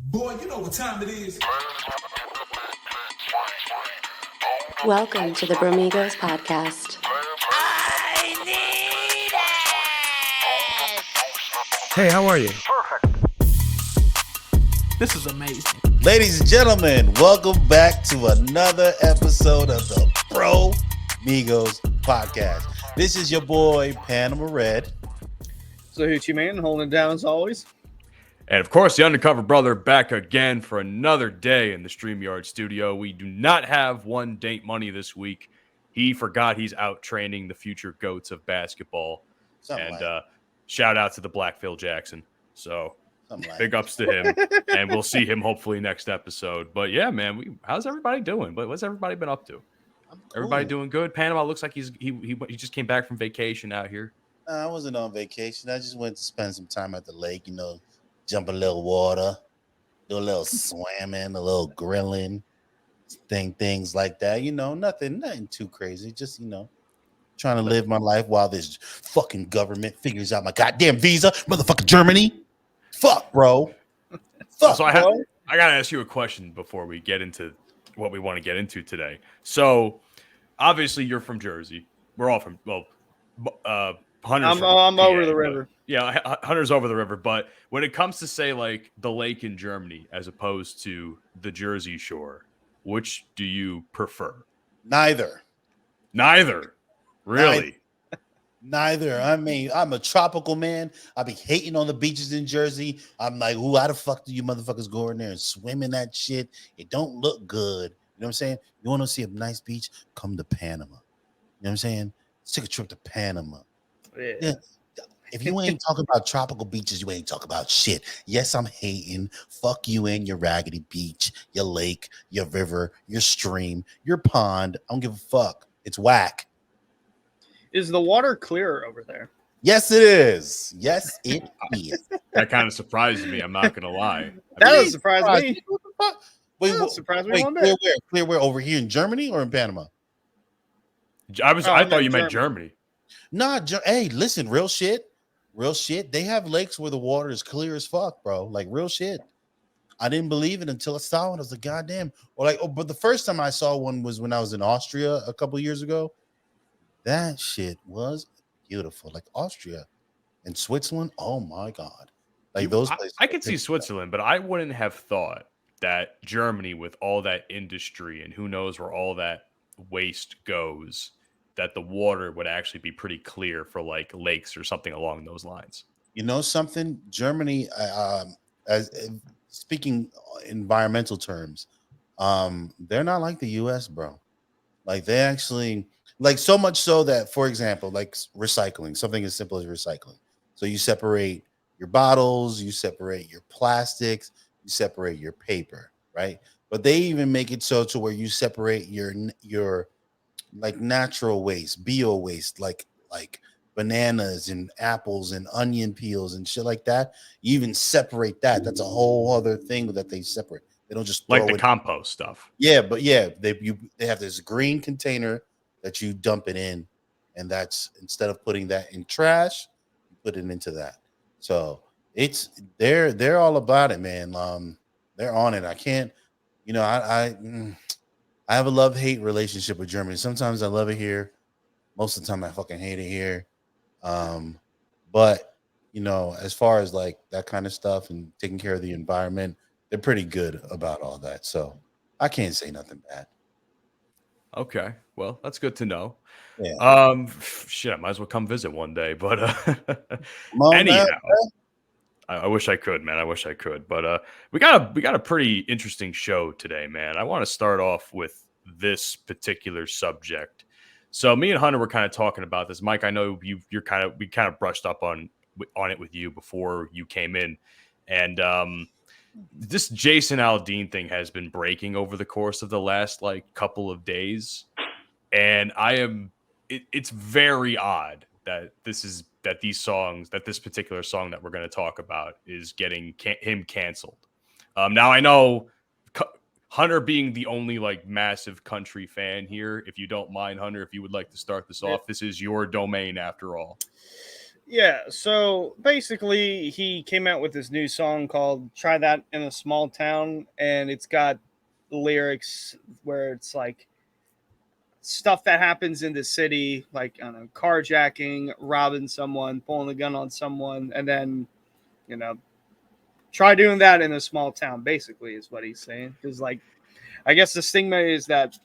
Boy, you know what time it is. Welcome to the Bromigos podcast. I need it! Hey, how are you? This is amazing. Ladies and gentlemen, welcome back to another episode of the Bromigos podcast. This is your boy, Panama Red. So Hoochieman, holding it down as always. And of course, the Undercover Brother back again for another day in the StreamYard studio. We do not have one Date Money this week. He forgot he's out training the future GOATs of basketball. Shout out to the Black Phil Jackson. So big ups to him. And we'll see him hopefully next episode. But yeah, man, how's everybody doing? What's everybody been up to? Everybody doing good? Panama looks like he just came back from vacation out here. I wasn't on vacation. I just went to spend some time at the lake, jump a little water, do a little swimming, a little grilling, things like that. Nothing too crazy. Just, trying to live my life while this fucking government figures out my goddamn visa. Motherfucking Germany. Fuck, bro. Fuck, so I gotta ask you a question before we get into what we want to get into today. So obviously you're from Jersey. We're all from Hunter's I'm over the river. Yeah, Hunter's over the river. But when it comes to say like the lake in Germany as opposed to the Jersey Shore, which do you prefer? Neither. Really? Neither. I mean, I'm a tropical man. I be hating on the beaches in Jersey. I'm like, how the fuck do you motherfuckers go in there and swim in that shit? It don't look good. You know what I'm saying? You want to see a nice beach? Come to Panama. You know what I'm saying? Let's take a trip to Panama. Yeah. If you ain't talking about tropical beaches, you ain't talking about shit. Yes, I'm hating. Fuck you and your raggedy beach, your lake, your river, your stream, your pond. I don't give a fuck. It's whack. Is the water clear over there? Yes, it is. Yes, it is. That kind of surprised me. I'm not gonna lie. That doesn't surprise me. Wait, surprise me one bit. Clear where? Over here in Germany or in Panama? I thought you meant Germany. Nah, hey, listen, real shit. They have lakes where the water is clear as fuck, bro. Like real shit. I didn't believe it until I saw it. I was like, God damn. But the first time I saw one was when I was in Austria a couple years ago. That shit was beautiful. Like Austria and Switzerland. Oh my God. Like those places. I could see Switzerland, but I wouldn't have thought that Germany, with all that industry and who knows where all that waste goes, that the water would actually be pretty clear for like lakes or something along those lines. You know something? Germany, as speaking environmental terms, they're not like the US, bro. Like they actually, like so much so that, for example, like recycling, something as simple as recycling. So you separate your bottles, you separate your plastics, you separate your paper, right? But they even make it so to where you separate your like natural waste, bio waste, like bananas and apples and onion peels and shit like that. You even separate that. That's a whole other thing that they separate. They don't just like the compost stuff. Yeah, but yeah, they have this green container that you dump it in, and that's, instead of putting that in trash, you put it into that. So they're all about it, man. They're on it. I can't, I have a love-hate relationship with Germany. Sometimes I love it here. Most of the time I fucking hate it here. But as far as like that kind of stuff and taking care of the environment, they're pretty good about all that. So I can't say nothing bad. Okay. Well, that's good to know. Yeah. Shit, I might as well come visit one day. But on, anyhow, man. I wish I could, man. I wish I could. But we got a pretty interesting show today, man. I want to start off with this particular subject. So me and Hunter were kind of talking about this. Mike, I know we kind of brushed up on it with you before you came in, and this Jason Aldean thing has been breaking over the course of the last like couple of days, and it's very odd that this particular song that we're going to talk about is getting him canceled. Now I know Hunter being the only like massive country fan here, if you don't mind, Hunter, if you would like to start this off, this is your domain after all. Yeah, so basically, he came out with this new song called "Try That in a Small Town," and it's got lyrics where it's like stuff that happens in the city, like I don't know, carjacking, robbing someone, pulling a gun on someone, and then you know, try doing that in a small town. Basically, is what he's saying. Because like, I guess the stigma is that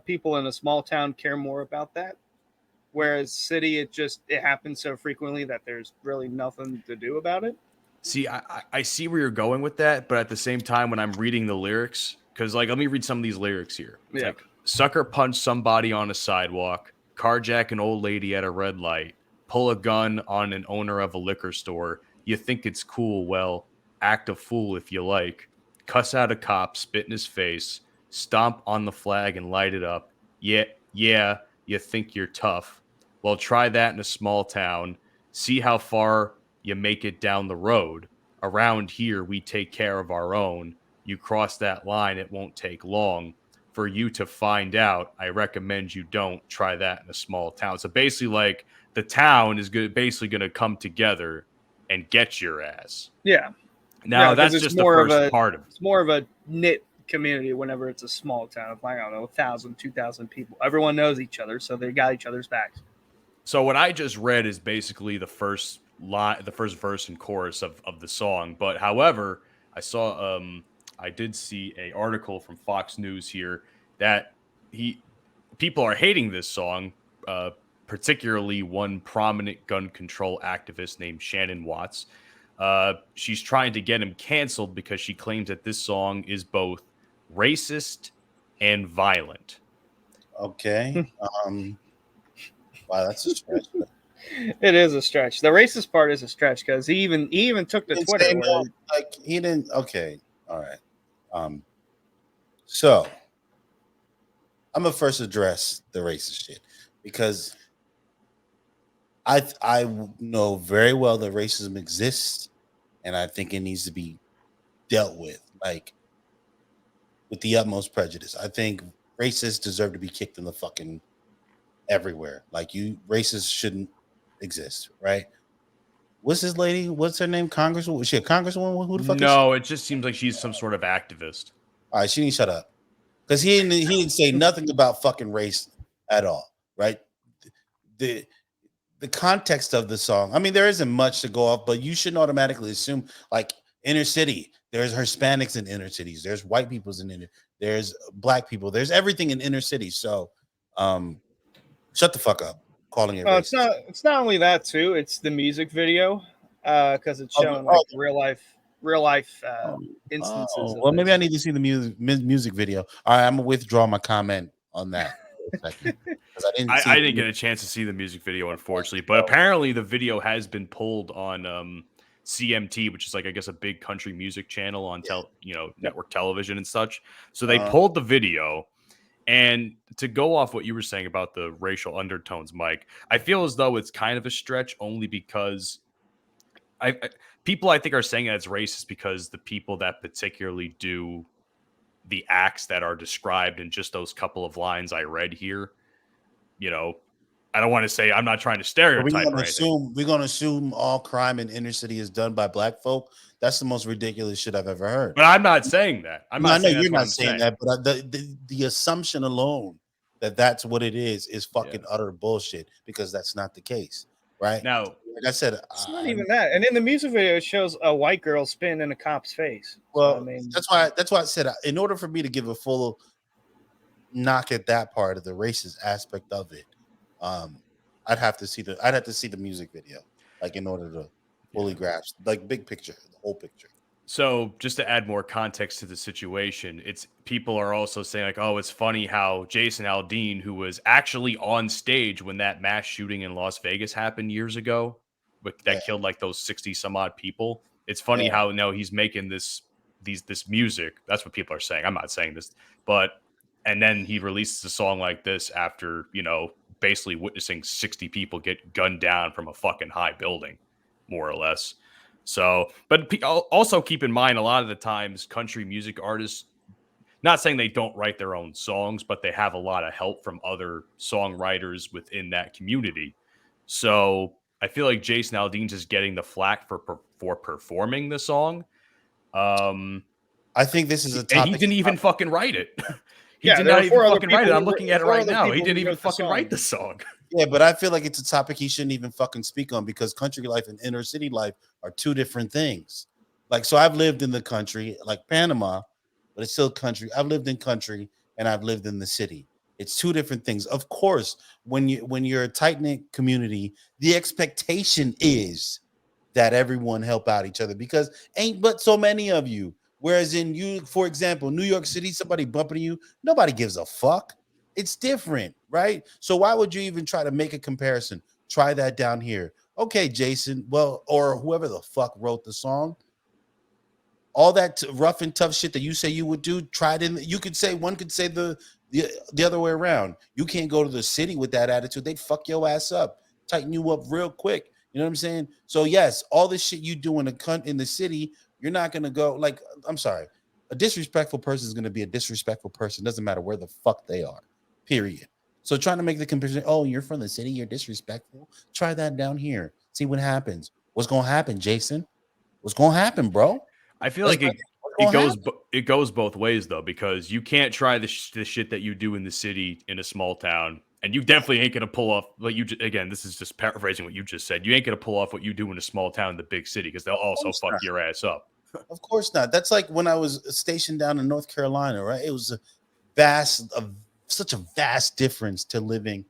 people in a small town care more about that. Whereas city, it happens so frequently that there's really nothing to do about it. See, I see where you're going with that, but at the same time, when I'm reading the lyrics, because like, let me read some of these lyrics here. It's Yeah. like, sucker punch somebody on a sidewalk, carjack an old lady at a red light, pull a gun on an owner of a liquor store. You think it's cool? Well, act a fool if you like. Cuss out a cop, spit in his face, stomp on the flag and light it up. Yeah, yeah, you think you're tough. Well, try that in a small town. See how far you make it down the road. Around here, we take care of our own. You cross that line, it won't take long for you to find out. I recommend you don't try that in a small town. So basically, like the town is basically going to come together and get your ass. Yeah. Now Yeah, 'cause that's just the first part of it. It's more of a knit community whenever it's a small town of like, I don't know, 1,000, 2,000 people. Everyone knows each other, so they got each other's backs. So what I just read is basically the first line, the first verse and chorus of the song. But however, I did see a article from Fox News here that people are hating this song, particularly one prominent gun control activist named Shannon Watts. She's trying to get him canceled because she claims that this song is both racist and violent. Okay. Wow, that's a stretch. It is a stretch. The racist part is a stretch because he even took to Didn't Twitter. say Where, no, like he didn't. Okay, all right. So I'm gonna first address the racist shit because I know very well that racism exists, and I think it needs to be dealt with, like with the utmost prejudice. I think racists deserve to be kicked in the fucking everywhere. Like you, racists shouldn't exist, right? What's this lady? What's her name? Congresswoman? Was she a congresswoman? Who the fuck is she? No, it just seems like she's some sort of activist. All right, she didn't shut up because he didn't say nothing about fucking race at all, right? The the context of the song. I mean, there isn't much to go off, but you shouldn't automatically assume like inner city. There's Hispanics in inner cities. There's white people's in inner. There's black people. There's everything in inner cities. So, shut the fuck up. Calling it racist. it's not only that too. It's the music video because it's showing like real life instances. Oh, of well, maybe I this. need to see the music video. All right, I'm gonna withdraw my comment on that for a second, 'cause I didn't get a chance to see the music video, unfortunately, but apparently the video has been pulled on CMT, which is like I guess a big country music channel on network television and such. So they pulled the video, and to go off what you were saying about the racial undertones, Mike, I feel as though it's kind of a stretch only because people I think are saying that it's racist because the people that particularly do the acts that are described in just those couple of lines I read here, I don't want to say I'm not trying to stereotype. We're gonna assume all crime in inner city is done by black folk. That's the most ridiculous shit I've ever heard. But I'm not saying that. I know you're not saying that, but the assumption alone that that's what it is fucking utter bullshit because that's not the case, right? Now, like I said, it's not even that. And in the music video, it shows a white girl spitting in a cop's face. Well, so, I mean, that's why I said in order for me to give a full knock at that part of the racist aspect of it, I'd have to see the music video, like in order to fully grasp like big picture, the whole picture. So just to add more context to the situation, it's people are also saying like, oh, it's funny how Jason Aldean, who was actually on stage when that mass shooting in Las Vegas happened years ago, that killed like those 60 some odd people. It's funny how now he's making this music. That's what people are saying. I'm not saying this, and then he releases a song like this after, basically witnessing 60 people get gunned down from a fucking high building, more or less. So, but also keep in mind, a lot of the times country music artists, not saying they don't write their own songs, but they have a lot of help from other songwriters within that community. So I feel like Jason Aldean's just getting the flack for performing the song. I think this is a And topic. he didn't even fucking write it. He Yeah, did there not were even 4 other fucking write it. people I'm who looking wrote- at it 4 right other now. He people didn't who even wrote the fucking write song. the song. Yeah, but I feel like it's a topic he shouldn't even fucking speak on because country life and inner city life are 2 different things. Like, so I've lived in the country, like Panama, but it's still country. I've lived in country and I've lived in the city. It's 2 different things. Of course, when you're a tight knit community, the expectation is that everyone help out each other because ain't but so many of you. Whereas in you, for example, New York City, somebody bumping you, nobody gives a fuck. It's different, right? So why would you even try to make a comparison? Try that down here. Okay, Jason, well, or whoever the fuck wrote the song, all that rough and tough shit that you say you would do, try it in. You could say one could say the other way around. You can't go to the city with that attitude. They'd fuck your ass up, tighten you up real quick. You know what I'm saying? So yes, all this shit you do in the city, you're not gonna go like. I'm sorry, a disrespectful person is gonna be a disrespectful person. Doesn't matter where the fuck they are. Period. So trying to make the comparison. Oh, you're from the city. You're disrespectful. Try that down here. See what happens. What's gonna happen, Jason? What's gonna happen, bro? I feel Let's like break what's gonna happen. it goes both ways though, because you can't try the shit that you do in the city in a small town, and you definitely ain't gonna pull off like again. This is just paraphrasing what you just said. You ain't gonna pull off what you do in a small town in the big city because they'll also course fuck not. your ass up. Of course not. That's like when I was stationed down in North Carolina, right? It was such a vast difference to living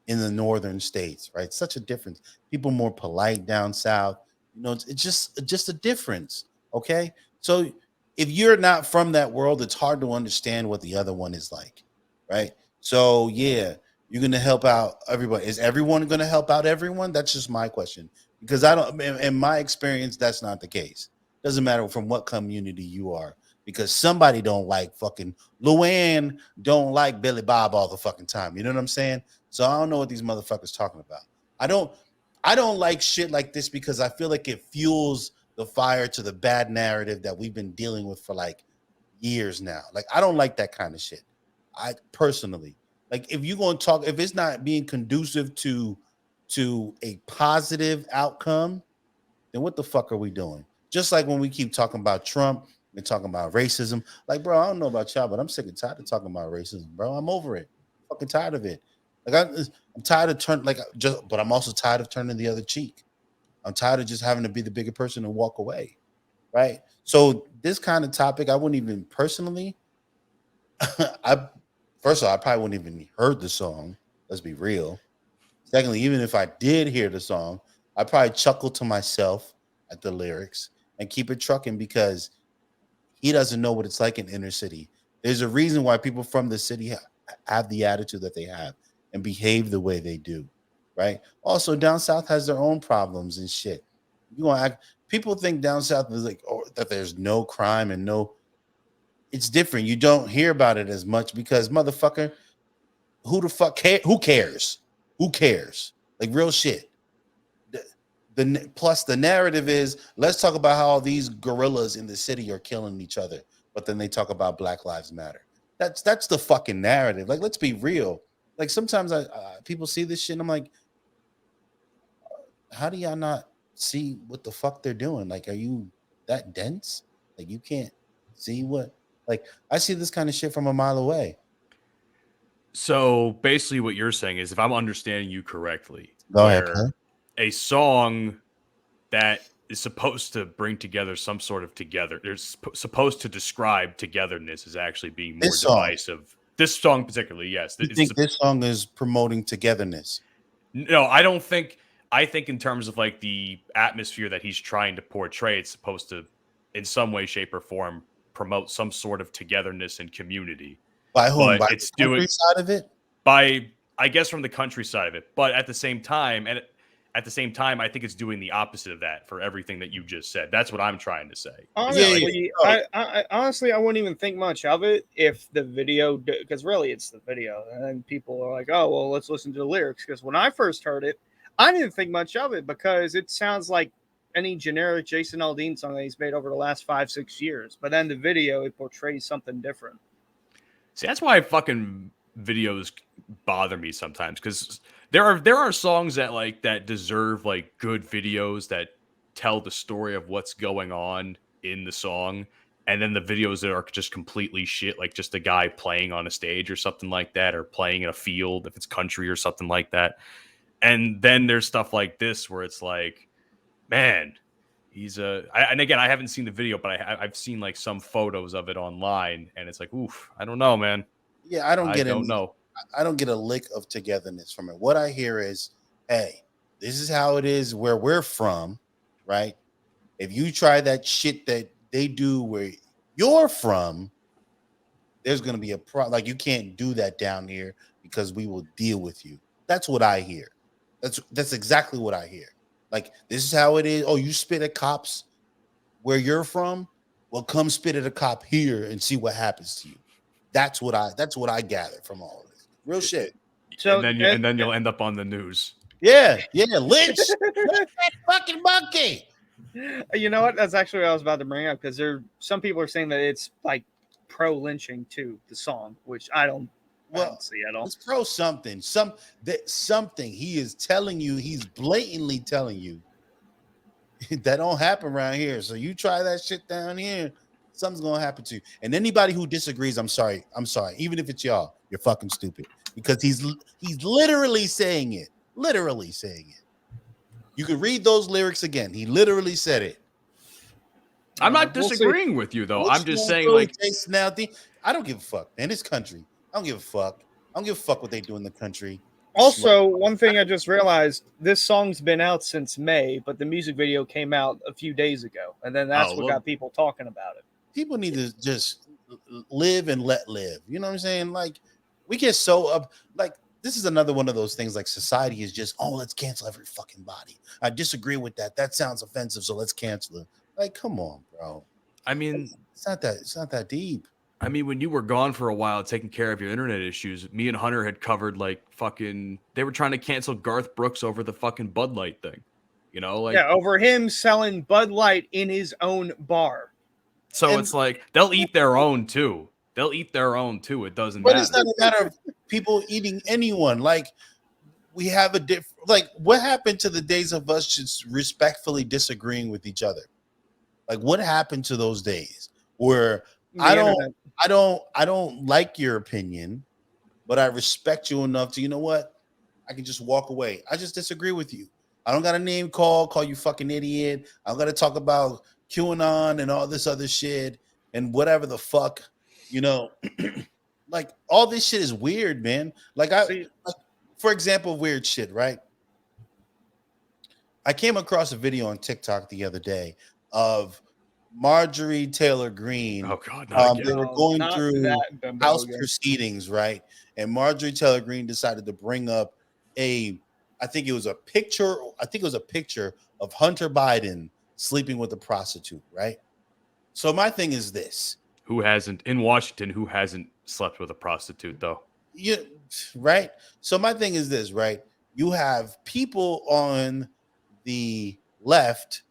in the northern states, right? Such a difference. People more polite down south. You know, it's just a difference. Okay, so if you're not from that world, it's hard to understand what the other one is like, right? So yeah, you're gonna help out everybody. Is everyone gonna help out everyone? That's just my question because I don't. In my experience, that's not the case. Doesn't matter from what community you are because somebody don't like fucking Luann, don't like Billy Bob all the fucking time. You know what I'm saying? So I don't know what these motherfuckers talking about. I don't like shit like this because I feel like it fuels the fire to the bad narrative that we've been dealing with for like years now. Like I don't like that kind of shit. I personally like if you're going to talk if it's not being conducive to a positive outcome, then what the fuck are we doing? Just like when we keep talking about Trump and talking about racism. Like, bro, I don't know about y'all, but I'm sick and tired of talking about racism, bro. I'm over it. Fucking tired of it. Like I'm tired of but I'm also tired of turning the other cheek. I'm tired of just having to be the bigger person and walk away. Right. So this kind of topic, I wouldn't even personally. I First of all, I probably wouldn't even heard the song. Let's be real. Secondly, even if I did hear the song, I'd probably chuckle to myself at the lyrics and keep it trucking because he doesn't know what it's like in inner city. There's a reason why people from the city have the attitude that they have and behave the way they do, right? Also, down south has their own problems and shit. You want to act? People think down south is like that. There's no crime and no. It's different. You don't hear about it as much because motherfucker, who the fuck care? Who cares? Who cares? Like real shit. Plus the narrative is let's talk about how all these gorillas in the city are killing each other, but then they talk about Black Lives Matter. That's the fucking narrative. Like let's be real. Like sometimes people see this shit and I'm like, how do y'all not see what the fuck they're doing? Like, are you that dense? Like you can't see what? Like I see this kind of shit from a mile away. So basically, what you're saying is, if I'm understanding you correctly, Go ahead, where Clay. a song that is supposed to bring together some sort of together, there's supposed to describe togetherness is actually being more This song. divisive. This song particularly, yes. You think this song is promoting togetherness? No, I don't think. I think in terms of like the atmosphere that he's trying to portray, it's supposed to, in some way, shape, or form, promote some sort of togetherness and community. By whom? But By it's the doing country side of it? by, I guess, from the countryside of it. But at the same time, I think it's doing the opposite of that for everything that you just said. That's what I'm trying to say. Honestly, I wouldn't even think much of it if the video, because really it's the video, and people are like, "Oh, well, let's listen to the lyrics." Because when I first heard it, I didn't think much of it because it sounds like any generic Jason Aldean song that he's made over the last 5-6 years. But then the video, it portrays something different. See, that's why fucking videos bother me sometimes because there are songs that deserve like good videos that tell the story of what's going on in the song, and then the videos that are just completely shit, like just a guy playing on a stage or something like that, or playing in a field if it's country or something like that. And then there's stuff like this where it's like, man, and again, I haven't seen the video, but I've seen like some photos of it online, and it's like, oof, I don't know, man. Yeah, I don't I get don't any. know. I don't get a lick of togetherness from it. What I hear is, hey, this is how it is where we're from, right? If you try that shit that they do where you're from, there's going to be a problem. Like, you can't do that down here because we will deal with you. That's what I hear. That's exactly what I hear. Like, this is how it is. Oh, you spit at cops where you're from? Well, come spit at a cop here and see what happens to you. That's what I gather from all of this. Real shit. So And then you'll end up on the news. Yeah, lynch that fucking monkey. you know what? That's actually what I was about to bring up, because some people are saying that it's like pro lynching too, the song, which I don't see at all. It's pro something. Something he is telling you, he's blatantly telling you that don't happen around here. So you try that shit down here, something's gonna happen to you. And anybody who disagrees, I'm sorry. Even if it's y'all, you're fucking stupid, because he's literally saying it. Literally saying it. You can read those lyrics again. He literally said it. I'm not disagreeing with you, though. I'm just saying, like, Jason Aldean, I don't give a fuck, man. It's country. I don't give a fuck. I don't give a fuck what they do in the country. Also, one thing I just realized, this song's been out since May, but the music video came out a few days ago, and then that's what got people talking about it. People need to just live and let live. You know what I'm saying? Like, we get so up. Like, this is another one of those things. Like, society is just, oh, let's cancel every fucking body. I disagree with that. That sounds offensive, so let's cancel it. Like, come on, bro. I mean, it's not that deep. I mean, when you were gone for a while taking care of your internet issues, me and Hunter had covered like they were trying to cancel Garth Brooks over the fucking Bud Light thing. You know, like, yeah, over him selling Bud Light in his own bar. So it's like, they'll eat their own too. It doesn't matter. But it's not a matter of people eating anyone. Like, we have like, what happened to the days of us just respectfully disagreeing with each other? Like, what happened to those days where I don't like your opinion, but I respect you enough to, you know what? I can just walk away. I just disagree with you. I don't got a name call you fucking idiot. I don't got to talk about QAnon and all this other shit and whatever the fuck, you know. Like, all this shit is weird, man. Like, for example, weird shit, right? I came across a video on TikTok the other day of Marjorie Taylor Greene. Oh God! They were going through House proceedings, right? And Marjorie Taylor Greene decided to bring up I think it was a picture of Hunter Biden sleeping with a prostitute, right? So my thing is this: who hasn't slept with a prostitute, though? Yeah, right. So my thing is this, right? You have people on the left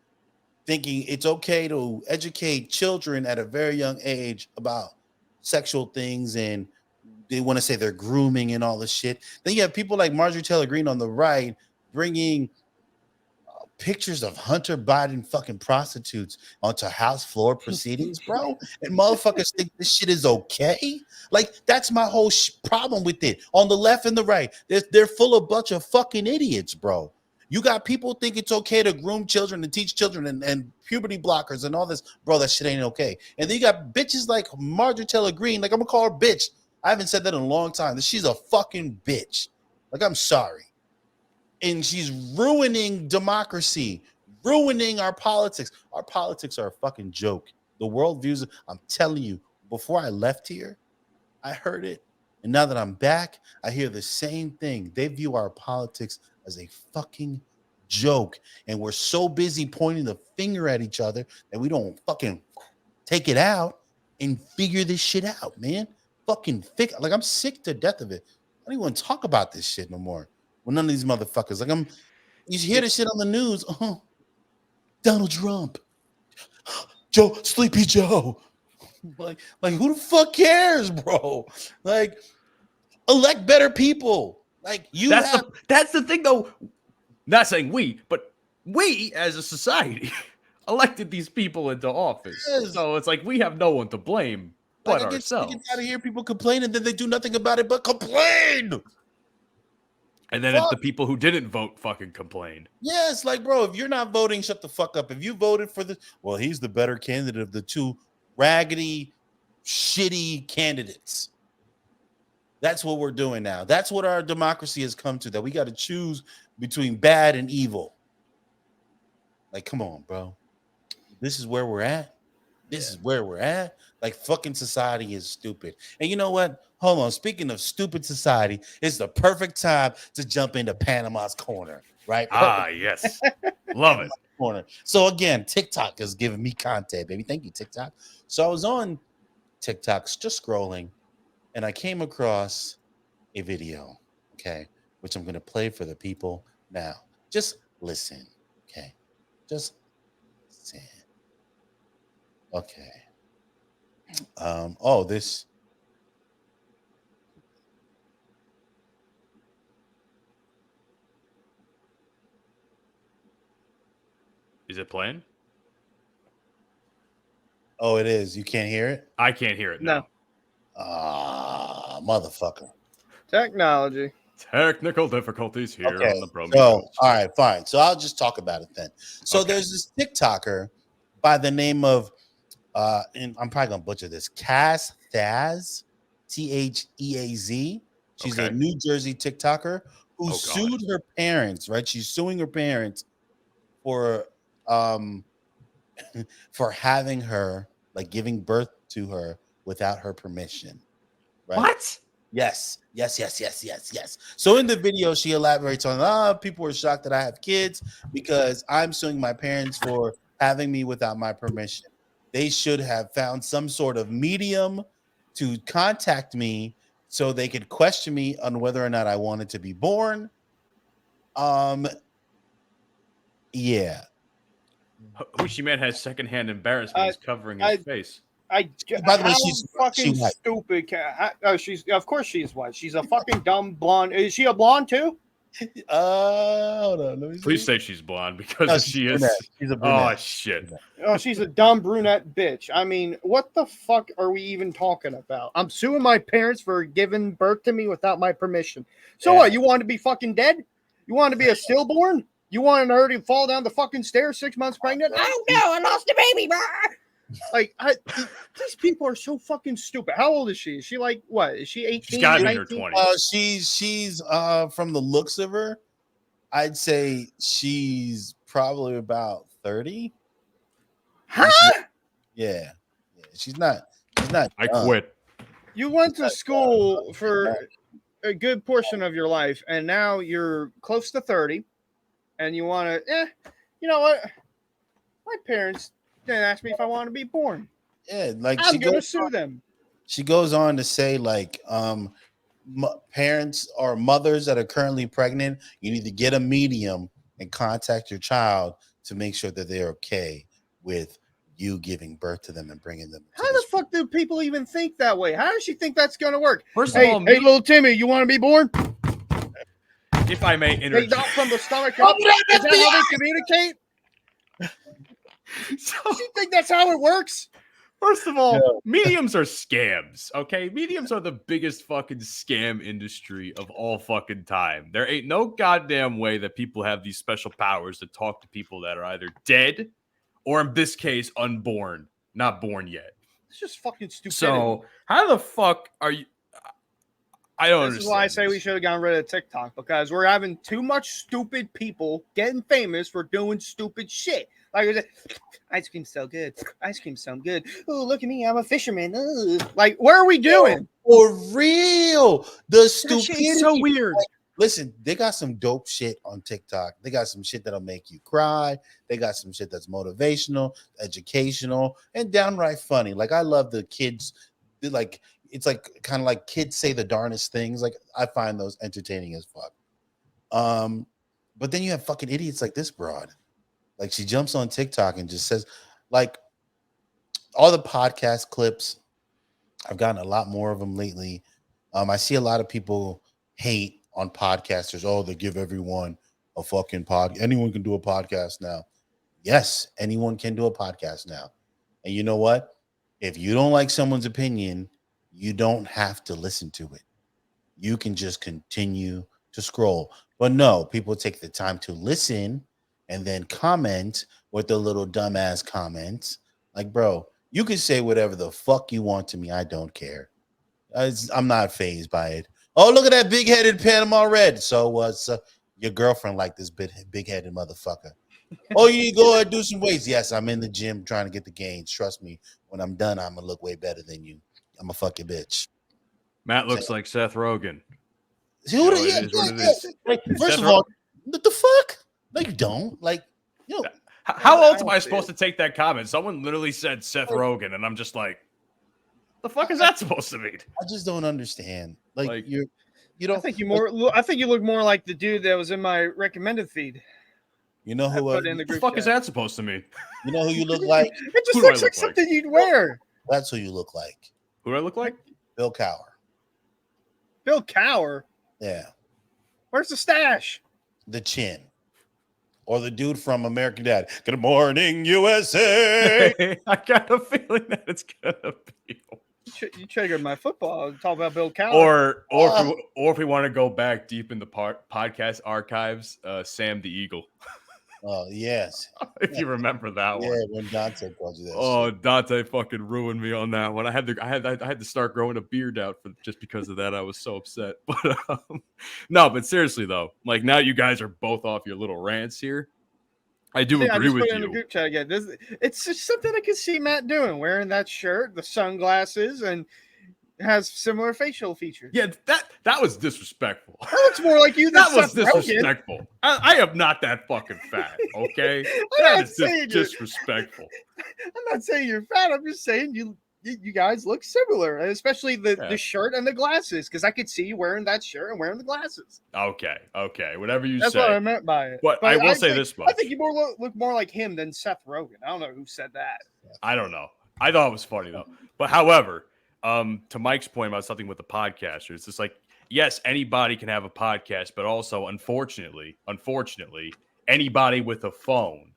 thinking it's okay to educate children at a very young age about sexual things, and they want to say they're grooming and all this shit. Then you have people like Marjorie Taylor Greene on the right bringing pictures of Hunter Biden fucking prostitutes onto House floor proceedings, bro. And motherfuckers think this shit is okay. Like, that's my whole problem with it. On the left and the right, they're full of bunch of fucking idiots, bro. You got people think it's okay to groom children and teach children and puberty blockers and all this. Bro, that shit ain't okay. And then you got bitches like Marjorie Taylor Greene. Like, I'm going to call her bitch. I haven't said that in a long time. She's a fucking bitch. Like, I'm sorry. And she's ruining democracy, ruining our politics. Our politics are a fucking joke. The world views it. I'm telling you, before I left here, I heard it. And now that I'm back, I hear the same thing. They view our politics as a fucking joke. And we're so busy pointing the finger at each other that we don't fucking take it out and figure this shit out, man. Fucking like, I'm sick to death of it. I don't even want to talk about this shit no more. Well, none of these motherfuckers. Like, you hear this shit on the news. Donald Trump. Sleepy Joe. Like who the fuck cares, bro? Like, elect better people. Like you that's the thing though. Not saying we, but we as a society elected these people into office. Yes. So it's like we have no one to blame but I get sick and ourselves. tired of hear people complain and then they do nothing about it but complain. And then if the people who didn't vote fucking complain. Yes, like bro, if you're not voting, shut the fuck up. If you voted for well, he's the better candidate of the two raggedy, shitty candidates. That's what we're doing now. That's what our democracy has come to, that we got to choose between bad and evil. Like, come on, bro. This is where we're at. This is where we're at. Like, fucking society is stupid. And you know what? Hold on. Speaking of stupid society, it's the perfect time to jump into Panama's corner, right? Ah, yes. Love it. Corner. So again, TikTok is giving me content, baby. Thank you, TikTok. So I was on TikTok, just scrolling, and I came across a video, okay, which I'm going to play for the people now. Just listen, okay? Just listen. Okay. This. Is it playing? Oh, it is. You can't hear it? I can't hear it. No. Motherfucker. Technology. Technical difficulties here Okay. on the Bromigos. So, all right, fine. So I'll just talk about it then. So there's this TikToker by the name of and I'm probably gonna butcher this, Cass Thaz, Theaz. She's a New Jersey TikToker who sued her parents, right? She's suing her parents for for having her, like, giving birth to her without her permission. Right? What? Yes. So in the video, she elaborates on, people are shocked that I have kids because I'm suing my parents for having me without my permission. They should have found some sort of medium to contact me so they could question me on whether or not I wanted to be born. Yeah. Hoochieman has secondhand embarrassment. He's covering his face. By the way, she's fucking stupid. Of course she's white. She's a fucking dumb blonde. Is she a blonde too? Hold on. Let me see. Please say she's blonde because she is. She's a brunette. Oh shit. Oh, she's a dumb brunette bitch. I mean, what the fuck are we even talking about? I'm suing my parents for giving birth to me without my permission. So what? You want to be fucking dead? You want to be a stillborn? You want her to fall down the fucking stairs 6 months pregnant? Oh no, I lost the baby, bro. Like, these people are so fucking stupid. How old is she? Is she like what? Is she 18? She's got to be in her 20s. She's from the looks of her, I'd say she's probably about 30. Huh? Yeah. She's not. I quit. You went to school for a good portion of your life, and now you're close to 30, and you want to. You know what? My parents didn't ask me if I want to be born. Yeah, like I'm gonna sue them. She goes on to say, like, parents or mothers that are currently pregnant, you need to get a medium and contact your child to make sure that they're okay with you giving birth to them and bringing them. How the fuck do people even think that way? How does she think that's gonna work? First of all, hey, little Timmy, you want to be born? If I may interject, not from the stomach up. Is that how they communicate? So, you think that's how it works? First of all, mediums are scams, okay? Mediums are the biggest fucking scam industry of all fucking time. There ain't no goddamn way that people have these special powers to talk to people that are either dead or, in this case, unborn, not born yet. It's just fucking stupid. So, how the fuck are you? I don't understand. This is why I say we should have gotten rid of TikTok, because we're having too much stupid people getting famous for doing stupid shit. Like, ice cream's so good. Ice cream's so good. Oh, look at me. I'm a fisherman. Ugh. Like, what are we doing? For real. The stupidity is so weird. Like, listen, they got some dope shit on TikTok. They got some shit that'll make you cry. They got some shit that's motivational, educational, and downright funny. Like, I love the kids. Like, it's like kind of like kids say the darnest things. Like, I find those entertaining as fuck. But then you have fucking idiots like this broad. Like, she jumps on TikTok and just says, like, all the podcast clips. I've gotten a lot more of them lately. I see a lot of people hate on podcasters. Oh, they give everyone a fucking pod. Anyone can do a podcast now. Yes, anyone can do a podcast now. And you know what? If you don't like someone's opinion, you don't have to listen to it. You can just continue to scroll. But no, people take the time to listen and then comment with the little dumbass comments. Like, bro, you can say whatever the fuck you want to me. I don't care. I'm not phased by it. Oh, look at that big-headed Panama Red. So was your girlfriend like this big-headed motherfucker? Oh, you need to go and do some weights. Yes, I'm in the gym trying to get the gains. Trust me, when I'm done, I'm gonna look way better than you. I'm a fucking bitch. Matt looks like Seth Rogen. See, You know, it is what it is. Like, first Seth of all, Rogen. what the fuck? No, you don't. Like, you know, How else am I supposed to take that comment? Someone literally said Seth Rogen, and I'm just like, the fuck is that supposed to mean? I just don't understand. Like you I don't. think you look more like the dude that was in my recommended feed. You know who? Put in the What the group fuck chat. is that supposed to mean? You know who you look like? It just Who do I looks look like something you'd wear. That's who you look like. Who do I look like? Bill Cower. Bill Cower. Yeah, Where's the stash? the chin, or the dude from American Dad. Good morning, USA. I got a feeling that it's gonna be. You triggered my football. Talk about Bill Cower. Or if we want to go back deep in the podcast archives, Sam the Eagle. Oh yes, If you remember that yeah. one. When Dante calls you that. Oh, shit. Dante fucking ruined me on that one. I had to start growing a beard out just because of that. I was so upset. But no, but seriously though, like now you guys are both off your little rants here. I do I agree just with put it in the you. group chat again. It's just something I can see Matt doing, wearing that shirt, the sunglasses, and has similar facial features. Yeah, that was disrespectful. That looks more like you than That was Seth Rogen. disrespectful. I am not that fucking fat, okay? I'm That not is saying just disrespectful. I'm not saying you're fat. I'm just saying you guys look similar, especially the shirt and the glasses, because I could see you wearing that shirt and wearing the glasses. Okay, whatever you That's say. what I meant by it. But I will say this much. I think you look more like him than Seth Rogen. I don't know who said that. I don't know. I thought it was funny though. But however, to Mike's point about something with the podcasters, it's just like, yes, anybody can have a podcast, but also unfortunately, anybody with a phone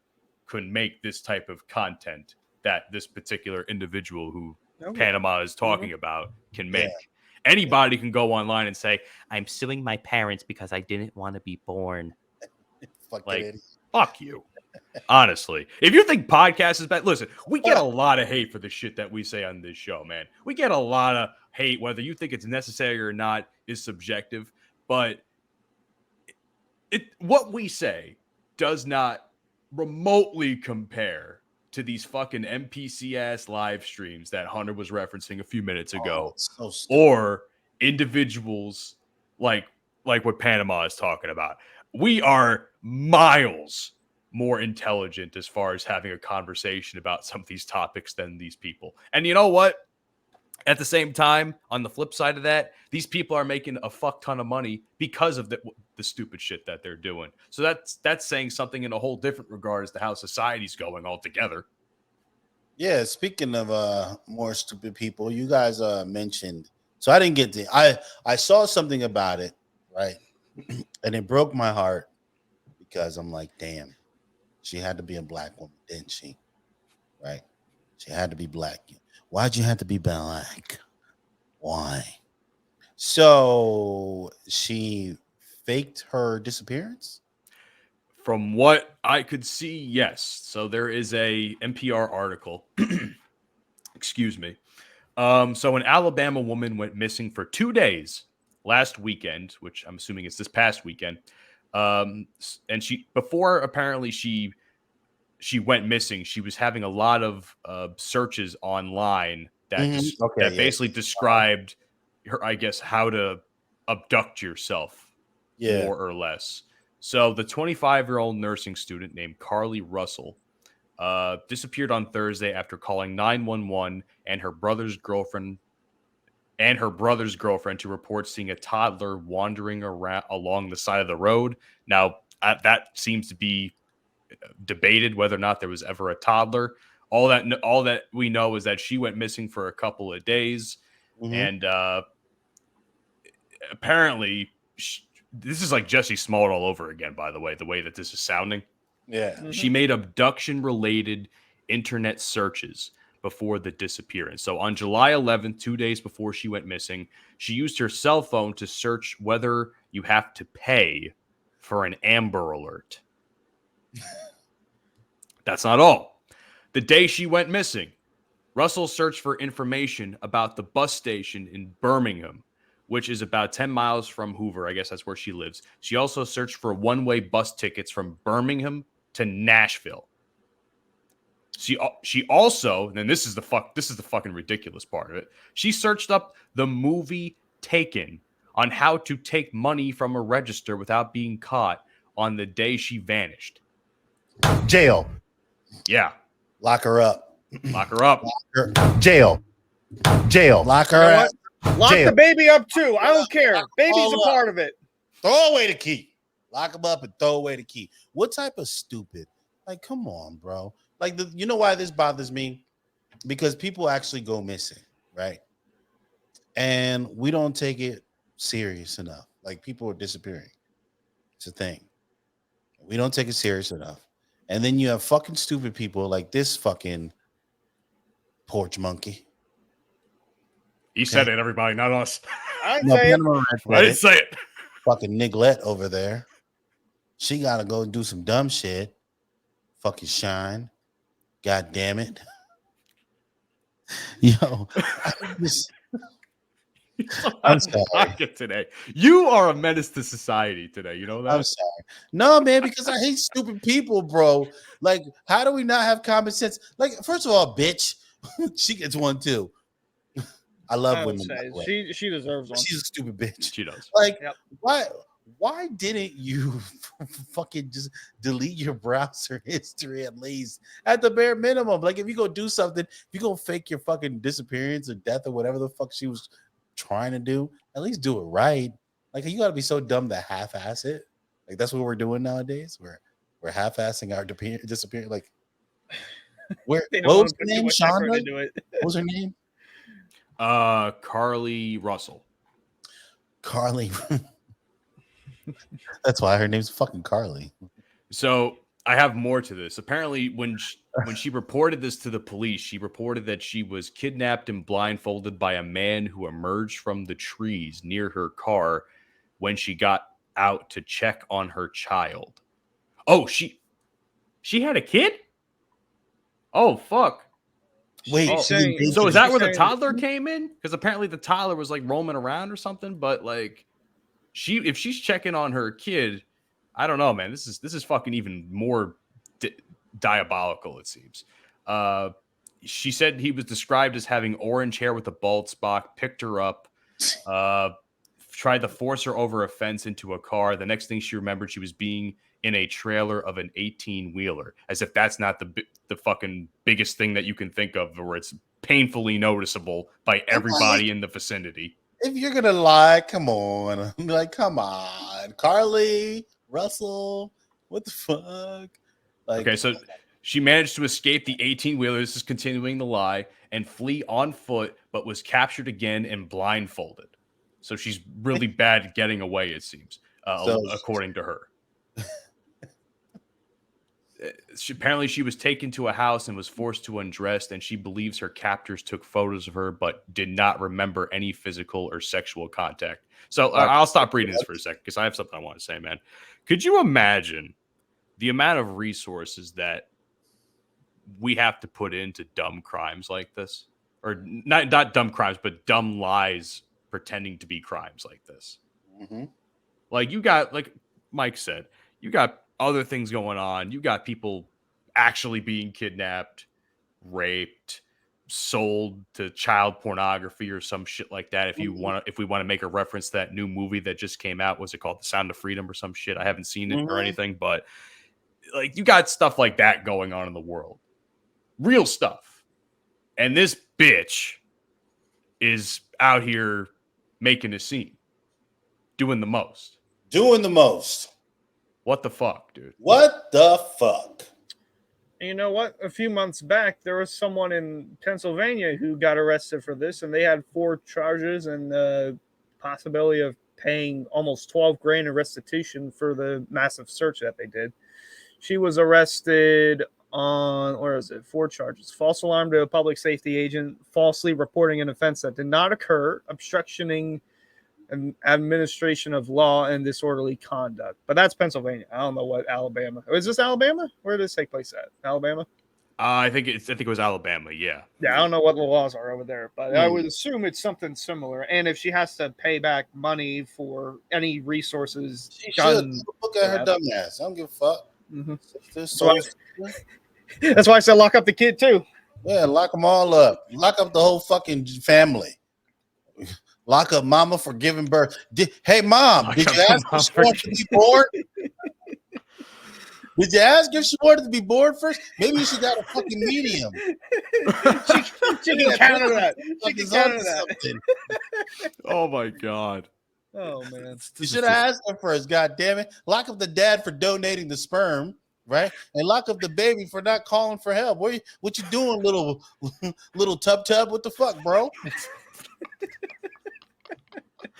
could make this type of content that this particular individual who Panama is talking about can make. Yeah. Anybody can go online and say, I'm suing my parents because I didn't want to be born. Fuck you. Honestly, if you think podcast is bad, listen, we get a lot of hate for the shit that we say on this show, man. We get a lot of hate, whether you think it's necessary or not is subjective, but what we say does not remotely compare to these fucking NPC ass live streams that Hunter was referencing a few minutes ago, or individuals like what Panama is talking about. We are miles more intelligent as far as having a conversation about some of these topics than these people. And you know what? At the same time, on the flip side of that, these people are making a fuck ton of money because of the stupid shit that they're doing. So that's saying something in a whole different regard as to how society's going altogether. Yeah, speaking of more stupid people, you guys mentioned. So I didn't get to. I saw something about it, right, and it broke my heart because I'm like, damn, she had to be a black woman, didn't she? Right? She had to be black. Why'd you have to be black? Why? So she faked her disappearance? From what I could see, yes. So there is a NPR article. Excuse me. So an Alabama woman went missing for 2 days last weekend, which I'm assuming is this past weekend. And before apparently she went missing, she was having a lot of searches online that basically described her, I guess, how to abduct yourself, more or less. So the 25-year-old nursing student named Carly Russell disappeared on Thursday after calling 911 and her brother's girlfriend to report seeing a toddler wandering around along the side of the road. Now, that seems to be debated whether or not there was ever a toddler. All that we know is that she went missing for a couple of days, and apparently this is like Jesse Smollett all over again, by the way that this is sounding. Yeah. She made abduction-related internet searches before the disappearance. So on July 11th, 2 days before she went missing, she used her cell phone to search whether you have to pay for an Amber Alert. That's not all. The day she went missing, Russell searched for information about the bus station in Birmingham, which is about 10 miles from Hoover. I guess that's where she lives. She also searched for one-way bus tickets from Birmingham to Nashville. She also, and this is the fucking ridiculous part of it. She searched up the movie Taken on how to take money from a register without being caught on the day she vanished. Jail. Yeah. Lock her up. Lock her up. Jail. Lock her up. Lock Jail. the baby up too. I don't care. Baby's All a up. part of it. Throw away the key. Lock him up and throw away the key. What type of stupid? Like, come on, bro. Like, you know why this bothers me? Because people actually go missing, right? And we don't take it serious enough. Like, people are disappearing. It's a thing. We don't take it serious enough. And then you have fucking stupid people like this fucking porch monkey. He said it, everybody, not us. I say it. I didn't say it. Fucking Nicolette over there. She got to go and do some dumb shit. Fucking shine. God damn it. Yo. I'm sorry. Today. You are a menace to society today. You know that? I'm sorry. No, man, because I hate stupid people, bro. Like, how do we not have common sense? Like, first of all, bitch, she gets one too. I love women. She deserves one. She's a stupid bitch. She does. Like, why didn't you fucking just delete your browser history at least at the bare minimum? Like, if you go do something, if you go fake your fucking disappearance or death or whatever the fuck she was trying to do, at least do it right. Like, you got to be so dumb to half-ass it. Like, that's what we're doing nowadays. We're half-assing our disappearance. Like, what was her name? Shonda? What was her name? Carly Russell. Carly. That's why her name's fucking Carly. So I have more to this. Apparently, when she reported this to the police, she reported that she was kidnapped and blindfolded by a man who emerged from the trees near her car when she got out to check on her child. Oh, she had a kid? Oh, fuck. Wait, so is that where the toddler came in? Because apparently the toddler was like roaming around or something, but like if she's checking on her kid, I don't know, man. This is fucking even more diabolical, it seems. She said he was described as having orange hair with a bald spot, picked her up, tried to force her over a fence into a car. The next thing she remembered, she was being in a trailer of an 18-wheeler, as if that's not the fucking biggest thing that you can think of, where it's painfully noticeable by everybody in the vicinity. If you're gonna lie, come on. Like, come on. Carly, Russell, what the fuck? Like, okay, so she managed to escape the 18-wheeler. This is continuing the lie, and flee on foot, but was captured again and blindfolded. So she's really bad at getting away, it seems, according to her. Apparently she was taken to a house and was forced to undress, and she believes her captors took photos of her but did not remember any physical or sexual contact. So I'll stop reading this for a second because I have something I want to say, man. Could you imagine the amount of resources that we have to put into dumb crimes like this? Or not dumb crimes, but dumb lies pretending to be crimes like this. Mm-hmm. Like, you got, like Mike said, you got other things going on. You got people actually being kidnapped, raped, sold to child pornography or some shit like that. If we want to make a reference to that new movie that just came out, what's it called? The Sound of Freedom or some shit. I haven't seen it or anything, but like, you got stuff like that going on in the world. Real stuff. And this bitch is out here making a scene. Doing the most. What the fuck, dude? What the fuck? And you know what? A few months back, there was someone in Pennsylvania who got arrested for this, and they had 4 charges and possibility of paying almost 12 grand in restitution for the massive search that they did. She was arrested on, or is it 4 charges? False alarm to a public safety agent, falsely reporting an offense that did not occur, obstructing an administration of law, and disorderly conduct. But that's Pennsylvania. I don't know what Alabama. Is this Alabama? Where did this take place at? Alabama? I think it was Alabama. Yeah. Yeah, I don't know what the laws are over there, but I would assume it's something similar. And if she has to pay back money for any resources, She should look at her dumb ass. I don't give a fuck. Mm-hmm. That's why I said lock up the kid too. Yeah, lock them all up. Lock up the whole fucking family. Lock up mama for giving birth. Hey, mom, did you ask if she wanted to be born? Did you ask if she wanted to be born first? Maybe she got a fucking medium. She can counter that. She can counter that. Oh my god. Oh man. You should have asked her first. God damn it! Lock up the dad for donating the sperm, right? And lock up the baby for not calling for help. What you doing, little tub? What the fuck, bro?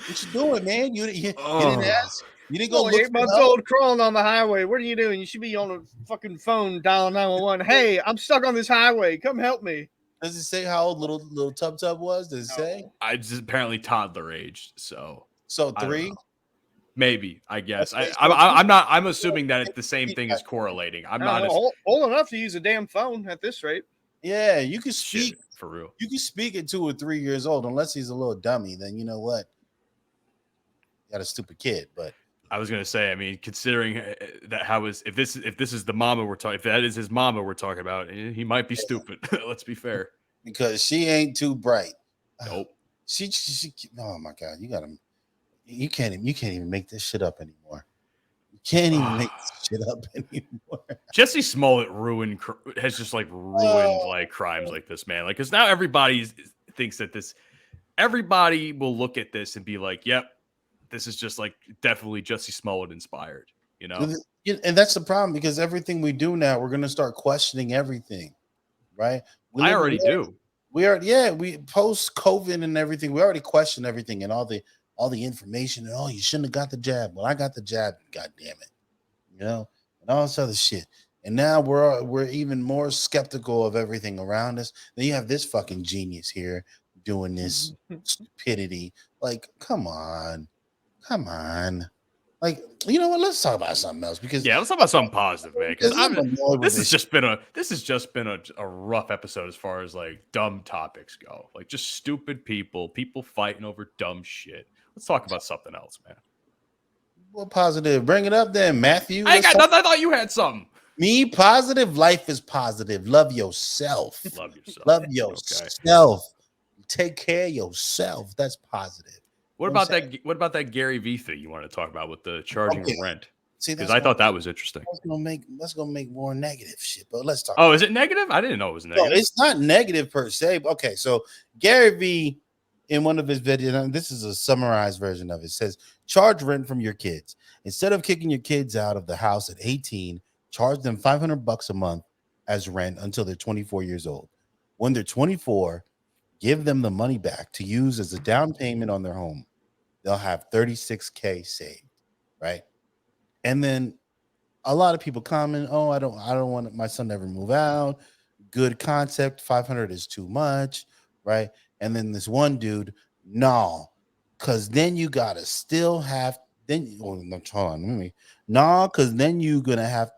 What you doing, man? You didn't ask. You didn't go look 8 months old crawling on the highway. What are you doing? You should be on the fucking phone dialing 911. Hey, I'm stuck on this highway. Come help me. Does it say how old little tub was? Does it say? I just apparently toddler aged. So 3? Maybe, I guess. I'm assuming that the same thing is correlating. I'm not old enough to use a damn phone at this rate. Yeah, you can speak for real. You can speak at 2 or 3 years old, unless he's a little dummy. Then you know what? You got a stupid kid, but. I was gonna say, I mean, considering that if this is the mama we're talking, if that is his mama we're talking about, he might be stupid. Let's be fair. Because she ain't too bright. Nope. She oh my god, you can't even make this shit up anymore. You can't even make this shit up anymore. Jesse Smollett has just ruined like crimes like this, man. Like, because now everybody thinks that everybody will look at this and be like, yep. This is just like definitely Jesse Smollett inspired, you know? And that's the problem, because everything we do now, we're going to start questioning everything, right? I already do. We post COVID and everything. We already question everything and all the information. And, you shouldn't have got the jab. Well, I got the jab. God damn it. You know, and all this other shit. And now we're even more skeptical of everything around us. Then you have this fucking genius here doing this stupidity. Like, come on. Like, you know what? Let's talk about something else, because let's talk about something positive, man. Because this has just been a rough episode as far as like dumb topics go. Like, just stupid people fighting over dumb shit. Let's talk about something else, man. Well, positive. Bring it up then, Matthew. I got nothing. I thought you had something. Me, positive. Life is positive. Love yourself. Love yourself. Okay. Take care of yourself. That's positive. What about that Gary Vee thing you want to talk about with the charging of rent? See, because I thought that was interesting. That's gonna make more negative shit. But let's talk. Oh, is it negative? I didn't know it was negative. No, it's not negative per se. Okay, so Gary Vee, in one of his videos, and this is a summarized version of it, says charge rent from your kids. Instead of kicking your kids out of the house at 18, charge them $500 a month as rent until they're 24 years old. When they're 24, give them the money back to use as a down payment on their home. They'll have $36K saved, right? And then a lot of people comment, "Oh, I don't want my son to ever move out. Good concept. 500 is too much, right?" And then this one dude, no, because then you gotta still have. Then hold on, because then you're gonna have.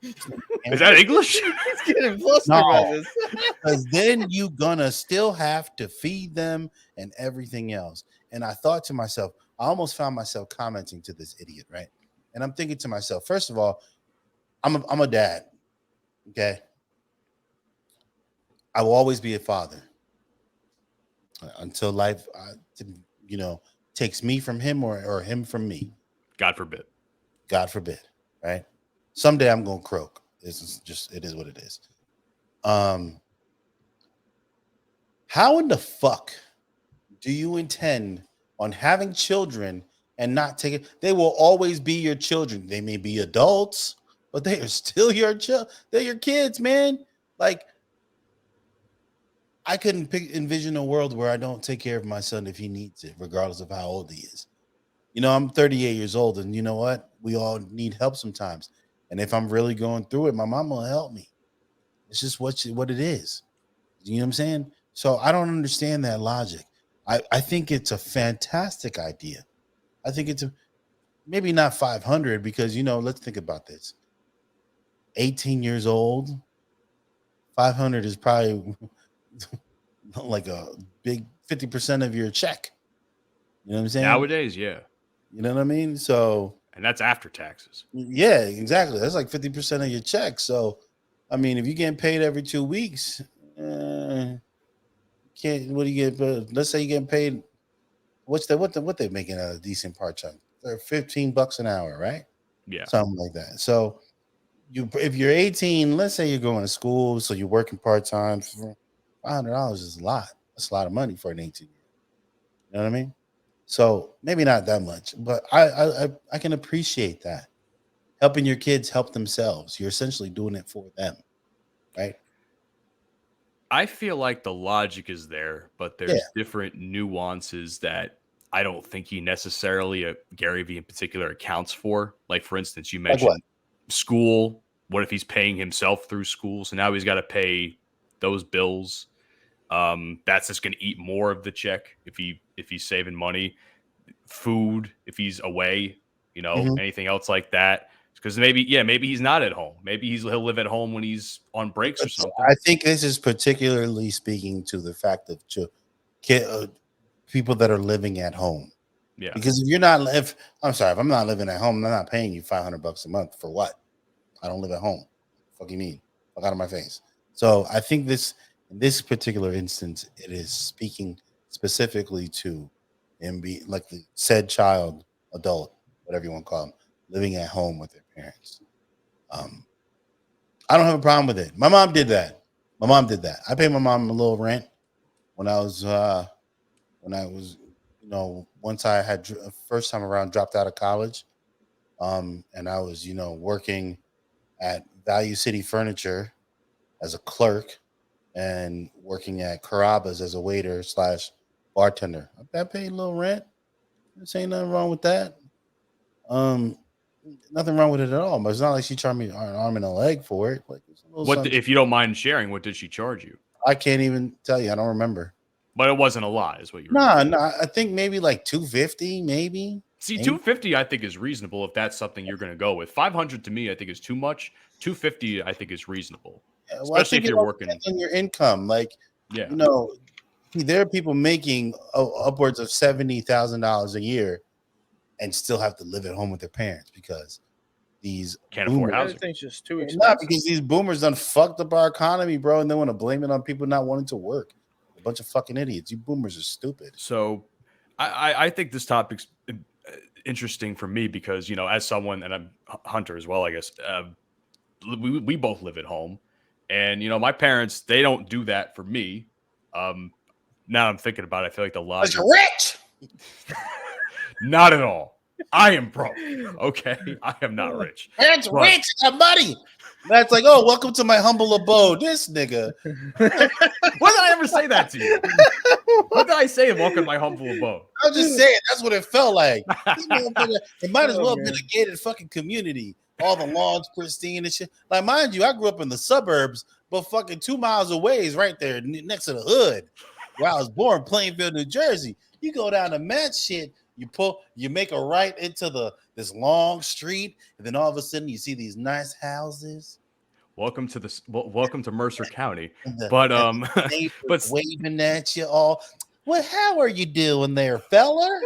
Is that English? It's getting flustered about this. Because then you're gonna still have to feed them and everything else. And I thought to myself, I almost found myself commenting to this idiot, right? And I'm thinking to myself, first of all, I'm a dad, okay? I will always be a father until life, takes me from him or him from me. God forbid. God forbid, right? Someday I'm gonna croak. It is what it is. How in the fuck do you intend on having children and not taking? They will always be your children. They may be adults, but they are still your They're your kids, man. Like, I couldn't envision a world where I don't take care of my son if he needs it, regardless of how old he is. I'm 38 years old, and you know what? We all need help sometimes. And if I'm really going through it, my mom will help me. It's just what it is. You know what I'm saying? So I don't understand that logic. I think it's a fantastic idea. I think it's maybe not 500 because let's think about this. 18 years old, 500 is probably like a big 50% of your check. You know what I'm saying? Nowadays, yeah. You know what I mean? So, and that's after taxes. Yeah, exactly. That's like 50% of your check. So, I mean, if you're getting paid every 2 weeks, what do you get? Let's say you're getting paid. What they making a decent part time? They're $15 an hour, right? Yeah, something like that. So, if you're 18, let's say you're going to school, so you're working part time. $500 is a lot. That's a lot of money for an 18-year-old. You know what I mean? So maybe not that much, but I can appreciate that. Helping your kids help themselves. You're essentially doing it for them, right? I feel like the logic is there, but there's different nuances that I don't think he necessarily, Gary Vee in particular, accounts for. Like, for instance, you mentioned school. What if he's paying himself through school? So now he's got to pay those bills. That's just going to eat more of the check if he's saving money. Food, if he's away, anything else like that. Because maybe he's not at home. Maybe he'll live at home when he's on breaks or something. I think this is particularly speaking to the fact of people that are living at home. Yeah. Because if I'm not living at home, I'm not paying you $500 a month for what? I don't live at home. What do you mean? Fuck out of my face. So I think in this particular instance, it is speaking specifically to him be like the said child, adult, whatever you want to call them, living at home with their parents. I don't have a problem with it. My mom did that. I paid my mom a little rent when I was once I had first time around dropped out of college, and I was working at Value City Furniture as a clerk and working at Carrabba's as a waiter / bartender. I paid a little rent. There ain't nothing wrong with that. Nothing wrong with it at all. But it's not like she charged me an arm and a leg for it. Like, if you don't mind sharing, what did she charge you? I can't even tell you. I don't remember. But it wasn't a lot, is what you were saying. No, I think maybe like $250, maybe. See, $250 I think is reasonable if that's something you're going to go with. $500 to me, I think is too much. $250 I think is reasonable, especially if you're working on your income. Like, there are people making upwards of $70,000 a year and still have to live at home with their parents because these can't afford housing. Everything's just too expensive. Not because these boomers done fucked up our economy, bro, and they want to blame it on people not wanting to work. A bunch of fucking idiots. You boomers are stupid. So I think this topic's interesting for me because, as someone, and I'm Hunter as well, I guess, we both live at home. And, my parents, they don't do that for me. Now I'm thinking about it, I feel like the logic. You're rich! Not at all. I am broke. Okay, I am not rich. Parents rich, got money. That's like, oh, welcome to my humble abode. This nigga. When did I ever say that to you? What did I say? Welcome to my humble abode. I'm just saying that's what it felt like. It might as well have been a gated fucking community. All the lawns pristine and shit. Like, mind you, I grew up in the suburbs, but fucking 2 miles away is right there next to the hood where I was born, Plainfield, New Jersey. You go down to Met shit. You make a right into this long street, and then all of a sudden you see these nice houses. Welcome to Mercer County. But waving at you all. Well, how are you doing there, fella?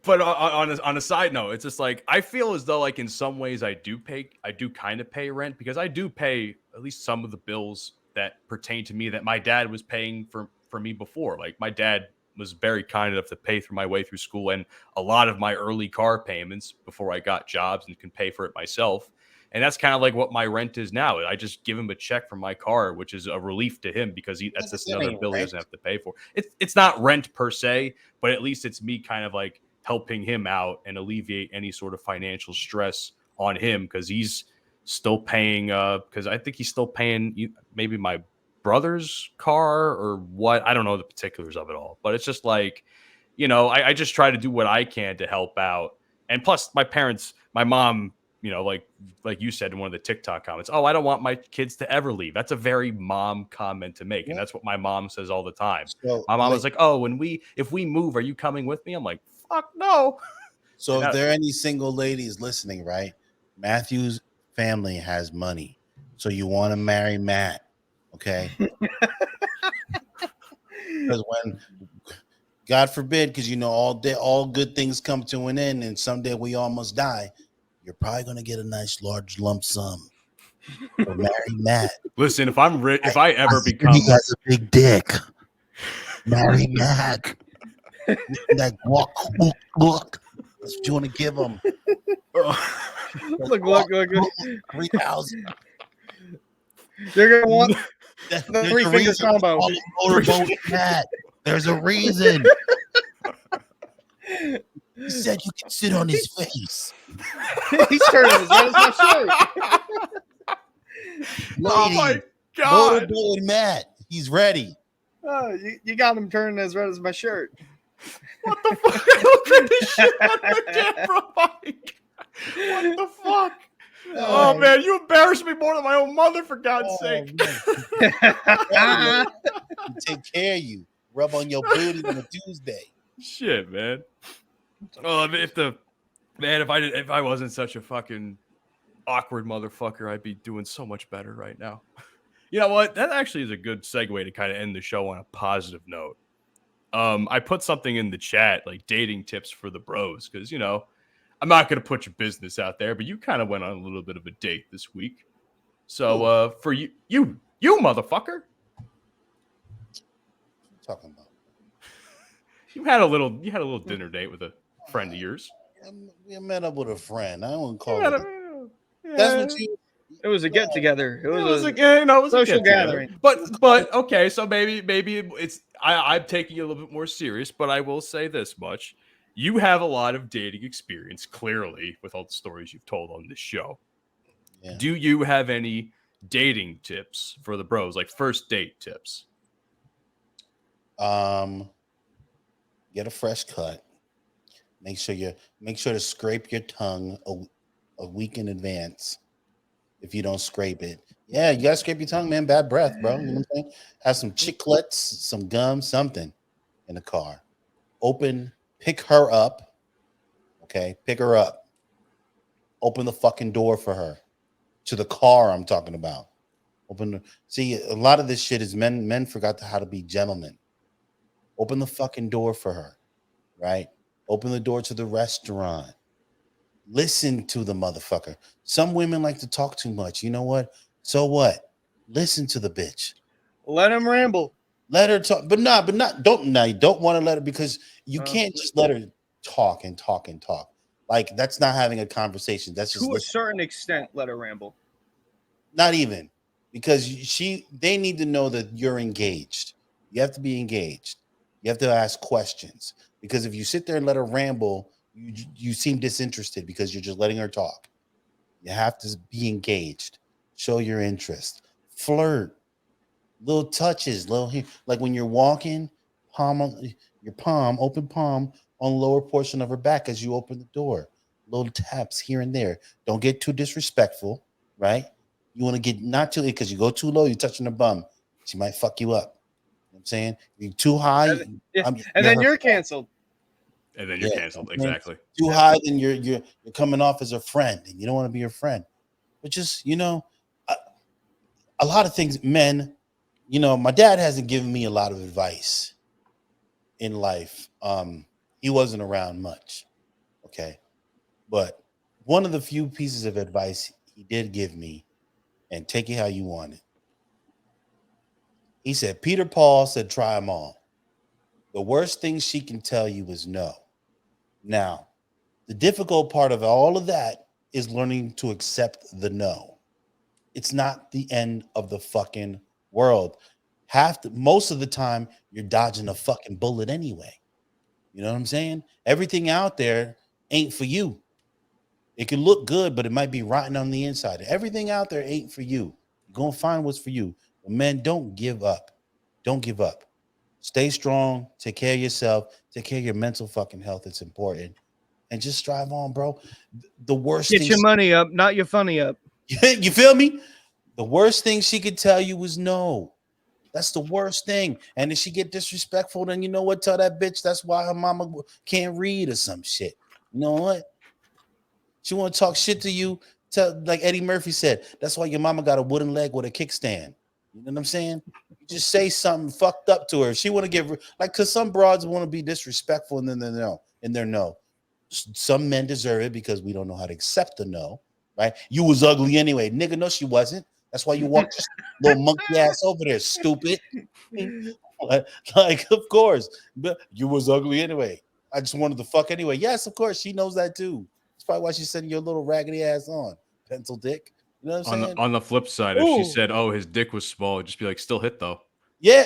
But on a side note, it's just like I feel as though like in some ways I do kind of pay rent because I do pay at least some of the bills that pertain to me that my dad was paying for me before. Like my dad was very kind enough to pay through my way through school and a lot of my early car payments before I got jobs and can pay for it myself. And that's kind of like what my rent is now. I just give him a check from my car, which is a relief to him because that's just another bill he doesn't have to pay for. It's not rent per se, but at least it's me kind of like helping him out and alleviate any sort of financial stress on him because he's still paying because I think he's still paying maybe my brother's car or what. I don't know the particulars of it all, but it's just like, I just try to do what I can to help out. And plus my mom, like you said in one of the TikTok comments, oh, I don't want my kids to ever leave. That's a very mom comment to make. And that's what my mom says all the time. So, My mom was like, oh, if we move, are you coming with me? I'm like, fuck no. So if there are any single ladies listening, right? Matthew's family has money. So you want to marry Matt, okay? Because when, God forbid, because all good things come to an end, and someday we all must die, you're probably going to get a nice large lump sum. So marry Matt. Listen, if I'm rich, if I ever become, he has a big dick. Marry Matt. That walk. That's what you want to give him. Look. 3,000. You're gonna want There's the a 3 finger reason it's combo. called a motorboat cat. There's a reason. He said you can sit on his face. He's turning as red as my shirt. oh my Lady, god, motorboat Matt. He's ready. Oh, you got him turning as red as my shirt. what the fuck? Look at this shit on the camera, Mike. What the fuck? Oh man, you embarrassed me more than my own mother, for God's sake. Take care of you. Rub on your booty on a Tuesday. Shit, man. Oh, if I wasn't such a fucking awkward motherfucker, I'd be doing so much better right now. You know what? That actually is a good segue to kind of end the show on a positive note. I put something in the chat, like dating tips for the bros, because I'm not going to put your business out there, but you kind of went on a little bit of a date this week. So for you motherfucker, Talking about. you had a little dinner date with a friend of yours. We met up with a friend. I wouldn't call You it. had a- That's yeah. what you. It was a get together. It It was was a a social get-together. gathering. But okay, so maybe it's I'm taking you a little bit more serious, but I will say this much. You have a lot of dating experience, clearly, with all the stories you've told on this show. Yeah. Do you have any dating tips for the bros, like first date tips? Get a fresh cut. Make sure to scrape your tongue a week in advance. If you don't scrape it, yeah, you gotta scrape your tongue, man. Bad breath, bro. You know what I'm saying? Have some chiclets, some gum, something in the car. Pick her up. Okay, pick her up. Open the fucking door for her. To the car I'm talking about. See, a lot of this shit is men forgot how to be gentlemen. Open the fucking door for her, right? Open the door to the restaurant. Listen to the motherfucker. Some women like to talk too much. You know what? So what? Listen to the bitch. let him ramble. Let her talk, but you don't want to let her, because you can't just let her talk and talk and talk. Like, that's not having a conversation. That's just To a certain extent, let her ramble. not even, because they need to know that you're engaged. You have to be engaged. You have to ask questions, because if you sit there and let her ramble, you seem disinterested because you're just letting her talk. You have to be engaged. Show your interest. Flirt. Little touches, like when you're walking, open palm on the lower portion of her back as you open the door. Little taps here and there. Don't get too disrespectful, right? You want to get not too, because you go too low, you're touching her bum. She might fuck you up. You know what I'm saying? You're too high, And then you're canceled. And then you're canceled. Exactly. Too high, then you're coming off as a friend, and you don't want to be your friend. But just, a lot of things, men, my dad hasn't given me a lot of advice in life. He wasn't around much, okay? But one of the few pieces of advice he did give me, and take it how you want it. He said, Peter Paul said, try them all. The worst thing she can tell you is no. Now, the difficult part of all of that is learning to accept the no. It's not the end of the fucking world. Most of the time, you're dodging a fucking bullet anyway. You know what I'm saying? Everything out there ain't for you. It can look good, but it might be rotten on the inside. Everything out there ain't for you. You're gonna find what's for you. But man, don't give up. Don't give up. Stay strong. Take care of yourself. Take care of your mental fucking health. It's important. And just strive on, bro. The worst Get thing your money up, not your funny up. you feel me? The worst thing she could tell you was no. That's the worst thing. And if she get disrespectful, then you know what? Tell that bitch that's why her mama can't read or some shit. You know what? She want to talk shit to you. Tell, like Eddie Murphy said, that's why your mama got a wooden leg with a kickstand. You know what I'm saying? You just say something fucked up to her. She want to give like, cause some broads want to be disrespectful and then they know, and they're no. Some men deserve it because we don't know how to accept the no, right? You was ugly anyway, nigga. No, she wasn't. That's why you walked this little monkey ass over there, stupid. Like, of course, but you was ugly anyway. I just wanted to fuck anyway. Yes, of course, she knows that too. That's probably why she's sending your little raggedy ass on, pencil dick. You know what I'm saying? On the flip side, if she said, "Oh, his dick was small," just be like, "Still hit though." Yeah.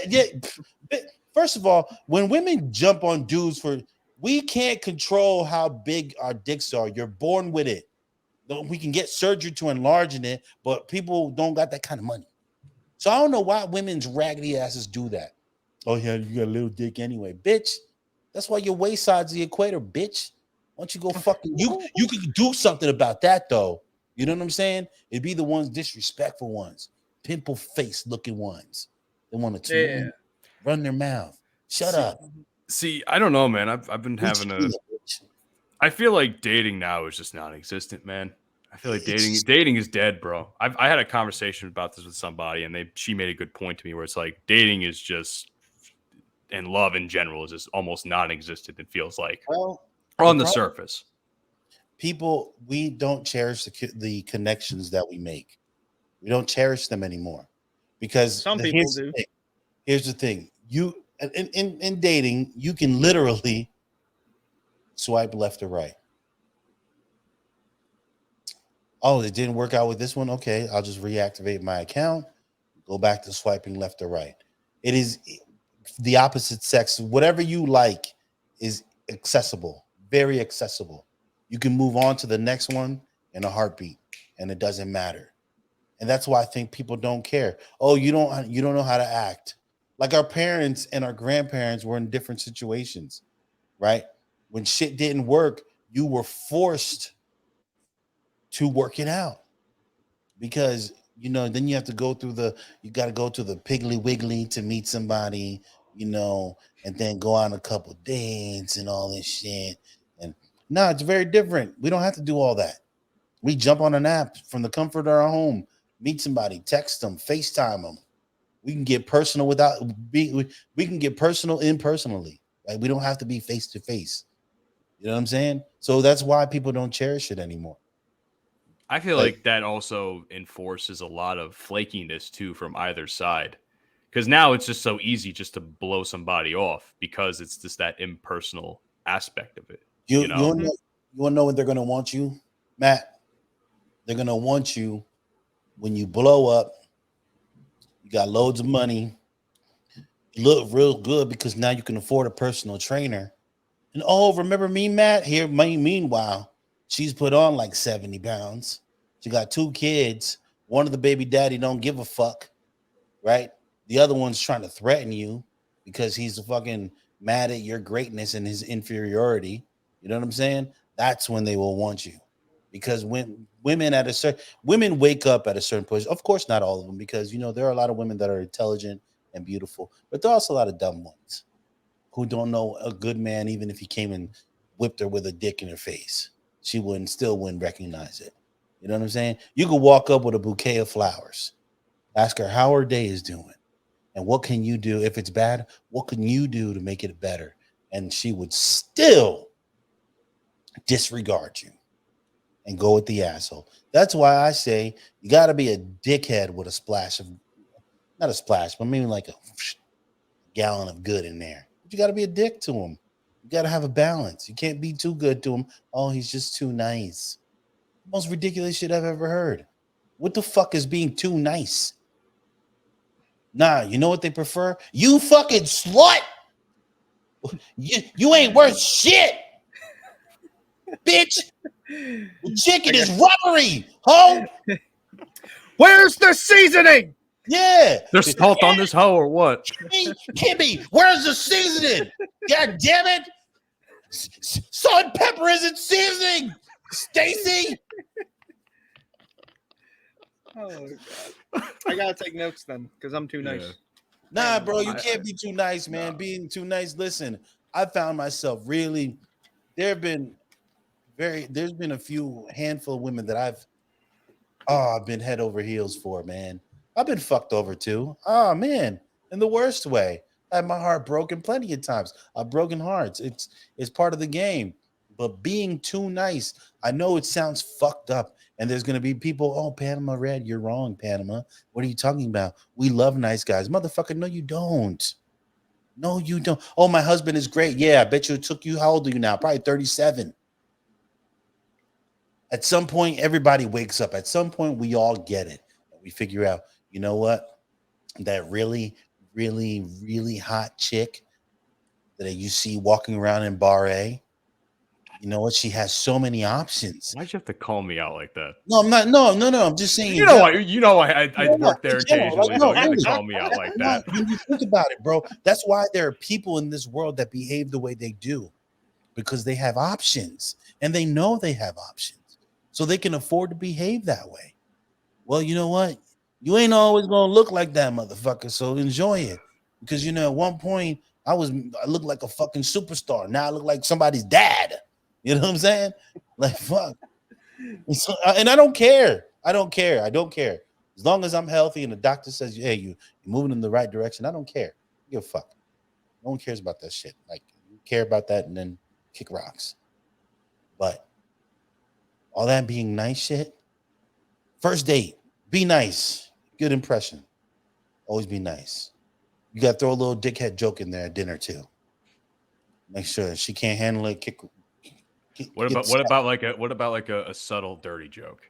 First of all, when women jump on dudes we can't control how big our dicks are. You're born with it. We can get surgery to enlarging it, but people don't got that kind of money. So I don't know why women's raggedy asses do that. Oh yeah, you got a little dick anyway, bitch. That's why your waist side's the equator, bitch. Why don't you go fucking you could do something about that though. You know what I'm saying? It'd be the ones disrespectful ones, pimple face looking ones. They want to run their mouth. Shut up. See, I don't know, man. I've been having I feel like dating now is just non-existent, man. I feel like dating is dead, bro. I had a conversation about this with somebody, and she made a good point to me where it's like dating is just, and love in general is just almost non-existent. It feels like on the surface. People, we don't cherish the connections that we make. We don't cherish them anymore because some people do. Here's the thing: you in dating, you can literally swipe left or right. Oh, it didn't work out with this one. Okay, I'll just reactivate my account, go back to swiping left or right. It is the opposite sex. Whatever you like is accessible, very accessible. You can move on to the next one in a heartbeat, and it doesn't matter. And that's why I think people don't care. Oh, you don't know how to act. Like our parents and our grandparents were in different situations, right? When shit didn't work, you were forced to work it out because then you have to go through you got to go to the Piggly Wiggly to meet somebody, and then go on a couple dates and all this shit. And no, it's very different. We don't have to do all that. We jump on an app from the comfort of our home, meet somebody, text them, FaceTime them. We can get personal we can get personal impersonally. Right? We don't have to be face to face. You know what I'm saying? So that's why people don't cherish it anymore. I feel like that also enforces a lot of flakiness too from either side, because now it's just so easy just to blow somebody off because it's just that impersonal aspect of it. You want to know when they're going to want you, Matt? They're going to want you when you blow up. You got loads of money. You look real good because now you can afford a personal trainer. And remember me, Matt? Here, meanwhile, she's put on like 70 pounds. She got 2 kids. One of the baby daddy don't give a fuck, right? The other one's trying to threaten you because he's fucking mad at your greatness and his inferiority. You know what I'm saying? That's when they will want you. Because when women wake up at a certain point, of course, not all of them, because, there are a lot of women that are intelligent and beautiful, but there are also a lot of dumb ones who don't know a good man, even if he came and whipped her with a dick in her face. She still wouldn't recognize it. You know what I'm saying? You could walk up with a bouquet of flowers, ask her how her day is doing, and what can you do? If it's bad, what can you do to make it better? And she would still disregard you and go with the asshole. That's why I say you got to be a dickhead with a splash of, not a splash, but maybe like a gallon of good in there. But you got to be a dick to him. You got to have a balance. You can't be too good to him. Oh, he's just too nice. Most ridiculous shit I've ever heard. What the fuck is being too nice? Nah, you know what they prefer? You fucking slut. You ain't worth shit. Bitch. The chicken is rubbery. Ho! Where's the seasoning? Yeah. There's salt on this hoe or what? Kimmy, where's the seasoning? God damn it. Salt and pepper isn't seasoning. Stacy. Oh god. I gotta take notes then, because I'm too nice. Yeah. Nah, bro, you can't be too nice, man. Being too nice. Listen, I found myself really. There's been a few handful of women that I've been head over heels for, man. I've been fucked over too. Oh man, in the worst way. I had my heart broken plenty of times. I've broken hearts. It's part of the game. But being too nice, I know it sounds fucked up. And there's gonna be people, oh, Panama Red, you're wrong, Panama. What are you talking about? We love nice guys. Motherfucker, no, you don't. No, you don't. Oh, my husband is great. Yeah, I bet you it took you. How old are you now? Probably 37. At some point, everybody wakes up. At some point, we all get it. We figure out, you know what? That really, really, really hot chick that you see walking around in Bar A, you know what? She has so many options. Why'd you have to call me out like that? No, I'm not. No. I'm just saying. You know I work there in general, occasionally, though. You have to call me out like that. When you think about it, bro, that's why there are people in this world that behave the way they do, because they have options and they know they have options, so they can afford to behave that way. Well, you know what? You ain't always gonna look like that, motherfucker. So enjoy it, because you know at one point I looked like a fucking superstar. Now I look like somebody's dad. You know what I'm saying? Like fuck. And I don't care. I don't care. As long as I'm healthy and the doctor says, hey, you're moving in the right direction, I don't care. Give a fuck. No one cares about that shit. Like, you care about that and then kick rocks. But all that being nice shit, first date, be nice. Good impression. Always be nice. You got to throw a little dickhead joke in there at dinner too. Make sure she can't handle it. What about like a subtle dirty joke?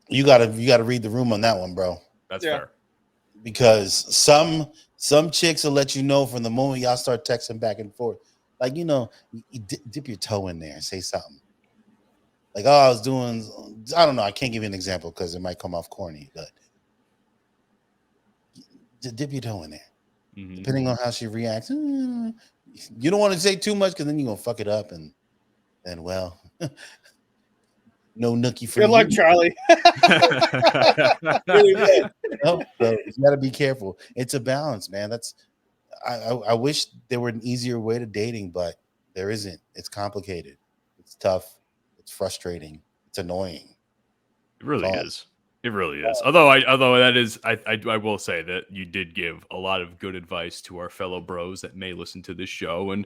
You gotta read the room on that one, bro. That's fair. Because some chicks will let you know from the moment y'all start texting back and forth. Like, you know, you dip your toe in there and say something. Like, oh, I don't know. I can't give you an example because it might come off corny, but dip your toe in there. Mm-hmm. Depending on how she reacts. You don't want to say too much because then you're going to fuck it up. And well, no nookie for good luck, Charlie. No, so you got to be careful. It's a balance, man. I wish there were an easier way to dating, but there isn't. It's complicated. It's tough. It's frustrating. It's annoying. It really is. It really is. Although I will say that you did give a lot of good advice to our fellow bros that may listen to this show and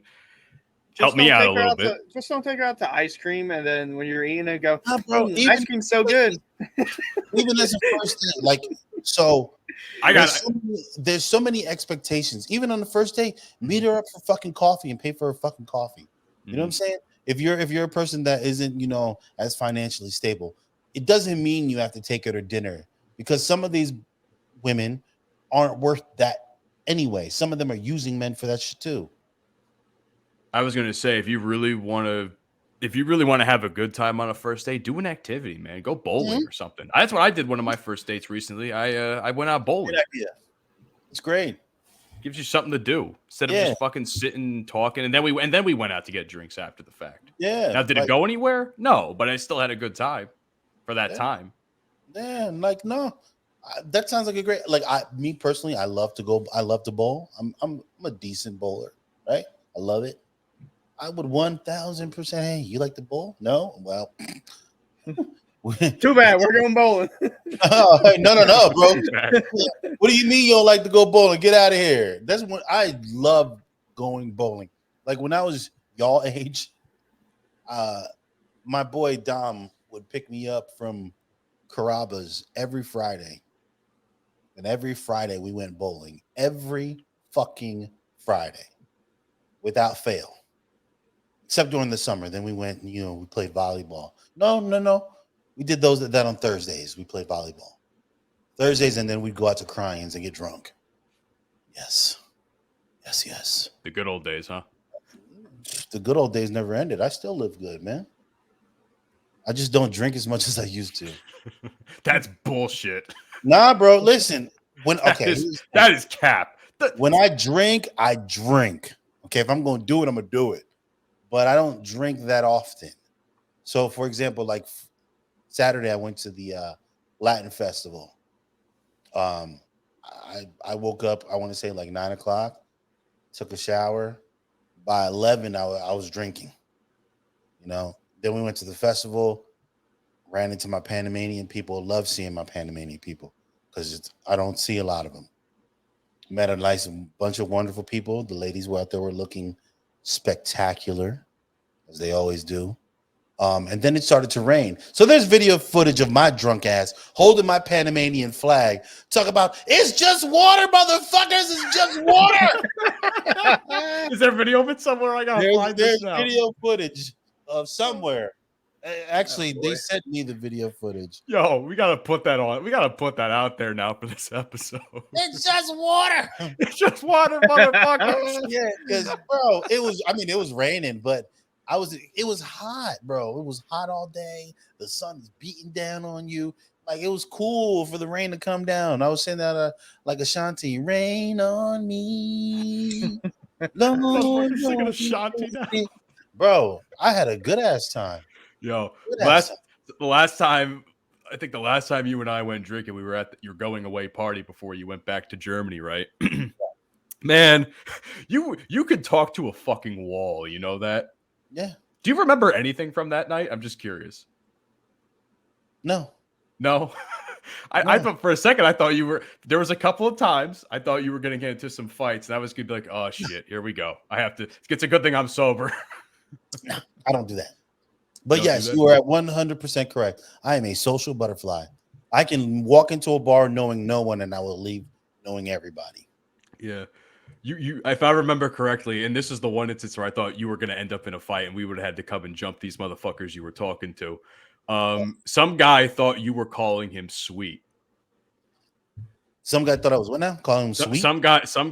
help me out a little bit. Just don't take her out to ice cream, and then when you're eating it, go, bro, ice cream's so good. Even as a first date, like, so there's so many expectations. Even on the first date, meet her up for fucking coffee and pay for her fucking coffee. You know what I'm saying? If you're a person that isn't, you know, as financially stable, it doesn't mean you have to take her to dinner, because some of these women aren't worth that anyway. Some of them are using men for that shit too. I was going to say, if you really want to have a good time on a first date, do an activity, man. Go bowling or something. That's what I did one of my first dates recently. I went out bowling. Good idea. It's great. Gives you something to do instead of just fucking sitting talking. And then we went out to get drinks after the fact. Yeah. Now, did it go anywhere? No, but I still had a good time for that time. Yeah, like no, that sounds like a great. Like me personally, I love to bowl. I'm a decent bowler, right? I love it. I would 1,000%. Hey, you like to bowl? No, well. Too bad. We're going bowling. No, bro. What do you mean you don't like to go bowling? Get out of here. That's when I love going bowling. Like when I was y'all age, my boy Dom would pick me up from Carrabba's every Friday. And every Friday we went bowling. Every fucking Friday. Without fail. Except during the summer. Then we went, you know, we played volleyball. No. We did that on Thursdays. We played volleyball. Thursdays, and then we'd go out to Cryans and get drunk. Yes. The good old days, huh? The good old days never ended. I still live good, man. I just don't drink as much as I used to. That's bullshit. Nah, bro. Listen, when okay, That is cap. When I drink, I drink. Okay, if I'm gonna do it, I'm gonna do it. But I don't drink that often. So, for example, like Saturday, I went to the Latin festival. I woke up. I want to say like 9 o'clock. Took a shower. By 11, I was drinking. You know. Then we went to the festival. Ran into my Panamanian people. Love seeing my Panamanian people because I don't see a lot of them. Met a nice bunch of wonderful people. The ladies were out there were looking spectacular, as they always do. And then it started to rain. So there's video footage of my drunk ass holding my Panamanian flag. Talk about, it's just water, motherfuckers. It's just water. Is there video of it somewhere? I gotta find this now. There's video footage of somewhere. Actually, they sent me the video footage. Yo, we gotta put that on. We gotta put that out there now for this episode. It's just water. It's just water, motherfuckers. Yeah, because bro, it was raining, but it was hot, bro. It was hot all day. The sun is beating down on you. Like it was cool for the rain to come down. I was saying that like Ashanti, rain on me. Lord, singing Ashanti now. Bro, I had a good ass time. Yo, the last time you and I went drinking, we were at your going away party before you went back to Germany, right? Man, you could talk to a fucking wall, you know that? Yeah. Do you remember anything from that night? I'm just curious. No. I thought for a second I thought there was a couple of times I thought you were gonna get into some fights, and I was gonna be like, oh shit, here we go. It's a good thing I'm sober. No, I don't do that. But yes, you are at 100% correct. I am a social butterfly. I can walk into a bar knowing no one, and I will leave knowing everybody. Yeah. You if I remember correctly, and this is the one instance where I thought you were going to end up in a fight and we would have had to come and jump these motherfuckers you were talking to. Some guy thought you were calling him sweet. Some guy thought I was what now? Calling him sweet? Some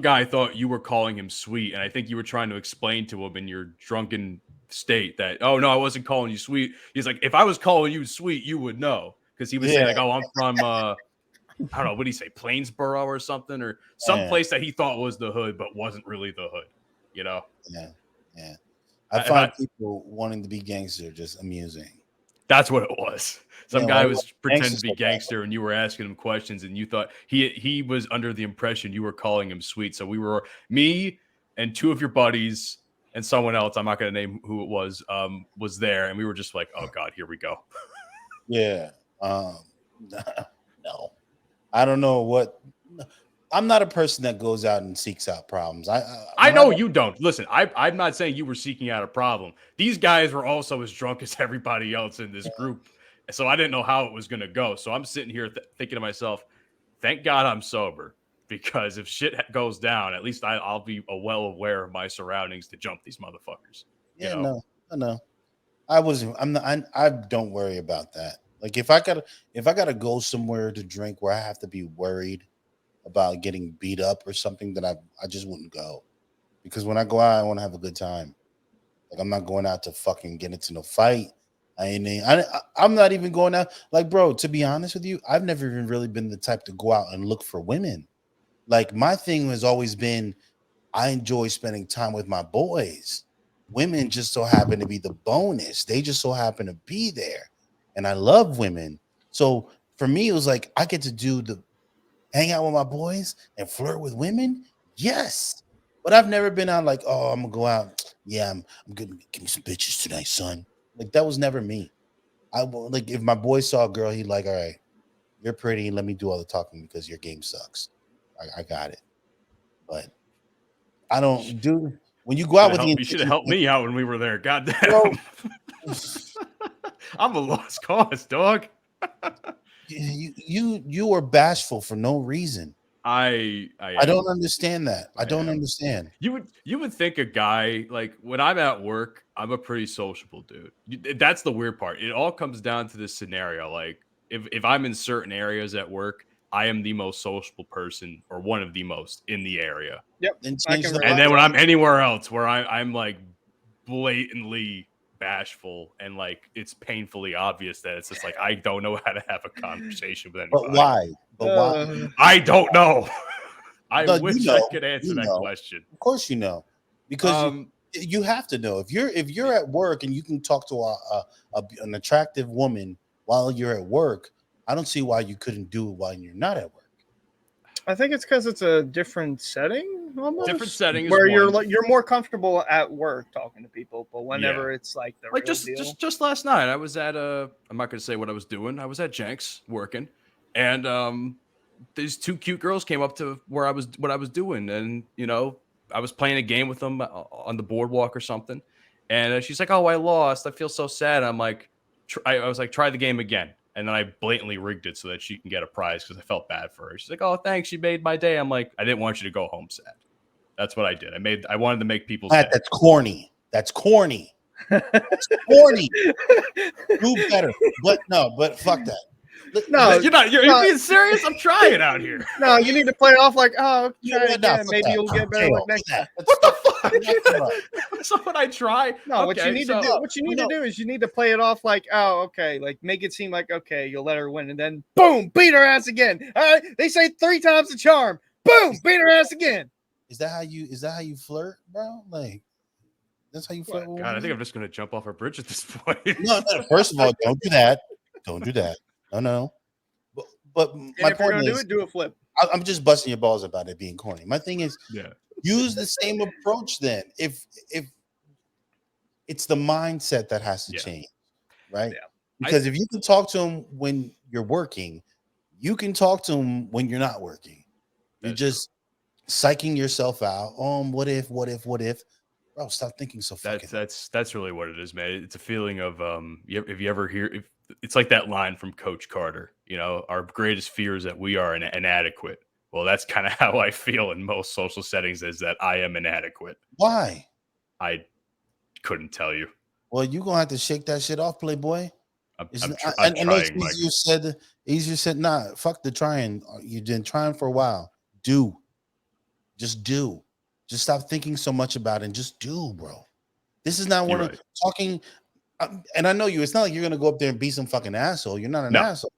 guy thought you were calling him sweet, and I think you were trying to explain to him in your drunken state that, oh no, I wasn't calling you sweet. He's like, if I was calling you sweet, you would know. Because he was saying like, oh, I'm from I don't know, what did he say, Plainsboro or something, or some place that he thought was the hood but wasn't really the hood, you know? Yeah. I find people wanting to be gangster just amusing. That's what it was. Some guy was pretending to be gangster, and you were asking him questions, and you thought he was under the impression you were calling him sweet. So me and two of your buddies and someone else, I'm not going to name who it was there, and we were just like, oh God, here we go. Yeah. No. I don't know what. I'm not a person that goes out and seeks out problems. I know you don't. Listen, I'm not saying you were seeking out a problem. These guys were also as drunk as everybody else in this group. So I didn't know how it was going to go. So I'm sitting here thinking to myself, thank God I'm sober, because if shit goes down, at least I'll be well aware of my surroundings to jump these motherfuckers. Yeah, no. I don't worry about that. Like if I gotta go somewhere to drink where I have to be worried about getting beat up or something, that I just wouldn't go. Because when I go out, I want to have a good time. Like I'm not going out to fucking get into no fight. I'm not even going out. Like, bro, to be honest with you, I've never even really been the type to go out and look for women. Like my thing has always been, I enjoy spending time with my boys. Women just so happen to be the bonus. They just so happen to be there. And I love women. So for me, it was like, I get to hang out with my boys and flirt with women. Yes. But I've never been out like, oh, I'm gonna go out. Yeah, I'm gonna give me some bitches tonight, son. Like that was never me. Like if my boy saw a girl, he'd like, all right, you're pretty. Let me do all the talking because your game sucks. I got it. But I don't do when you go out with the. You should have helped me out when we were there. Goddamn. I'm a lost cause, dog. You are bashful for no reason. I don't understand that. I don't understand. You would think a guy, like when I'm at work, I'm a pretty sociable dude. That's the weird part. It all comes down to this scenario. Like if I'm in certain areas at work, I am the most sociable person or one of the most in the area. Yep. And then when I'm anywhere else where I'm like blatantly bashful and like it's painfully obvious that it's just like I don't know how to have a conversation with But anybody. why? But why? I don't know. I No, wish I could answer that question. Of course, you know, because you have to know if you're at work and you can talk to an attractive woman while you're at work. I don't see why you couldn't do it while you're not at work. I think it's because it's a different setting, almost. Different setting, where you're more comfortable at work talking to people, but whenever it's like the like real deal. just last night, I was at I'm not going to say what I was doing. I was at Jenks working, and these two cute girls came up to what I was doing, and you know I was playing a game with them on the boardwalk or something, and she's like, "Oh, I lost. I feel so sad." I'm like, I was like, "Try the game again." And then I blatantly rigged it so that she can get a prize because I felt bad for her. She's like, "Oh, thanks. You made my day." I'm like, "I didn't want you to go home sad." That's what I did. I wanted to make people's day. That's corny. That's corny. That's corny. Do better. But fuck that. No, you're being serious? I'm trying out here. No, you need to play it off like, oh, try it again. Maybe you'll get better like next time. What the fuck? So when I try, no, what you need to do is you need to play it off like, oh, okay, like make it seem like okay, you'll let her win, and then boom, beat her ass again. All right, they say 3 times the charm. Boom, beat her ass again. Is that how you flirt, bro? Like that's how you flirt. God, I think I'm just gonna jump off a bridge at this point. No. First of all, don't do that. Don't do that. No. But my point is, do a flip. I'm just busting your balls about it being corny. My thing is, use the same approach then. If it's the mindset that has to change, right? Yeah. Because if you can talk to them when you're working, you can talk to them when you're not working. You're just psyching yourself out. What if? Bro, stop thinking so fucking. That's really what it is, man. It's a feeling of if you ever hear it's like that line from Coach Carter, you know, our greatest fear is that we are inadequate. Well, that's kind of how I feel in most social settings, is that I am inadequate. Why? I couldn't tell you. Well, you're gonna have to shake that shit off, Playboy. I'm trying, Mike. Easier said, nah, fuck the trying. You've been trying for a while. Just do. Just stop thinking so much about it and just do, bro. This is not one of talking. And I know you. It's not like you're gonna go up there and be some fucking asshole. You're not an asshole.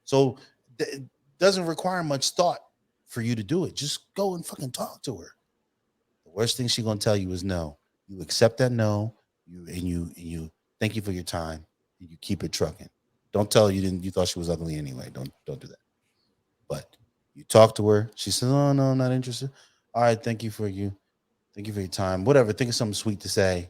So it doesn't require much thought for you to do it. Just go and fucking talk to her. The worst thing she's gonna tell you is no. You accept that no. You thank you for your time. And you keep it trucking. Don't tell her you thought she was ugly anyway. Don't do that. But you talk to her. She says, "Oh no, I'm not interested." All right, thank you for your time. Whatever. Think of something sweet to say.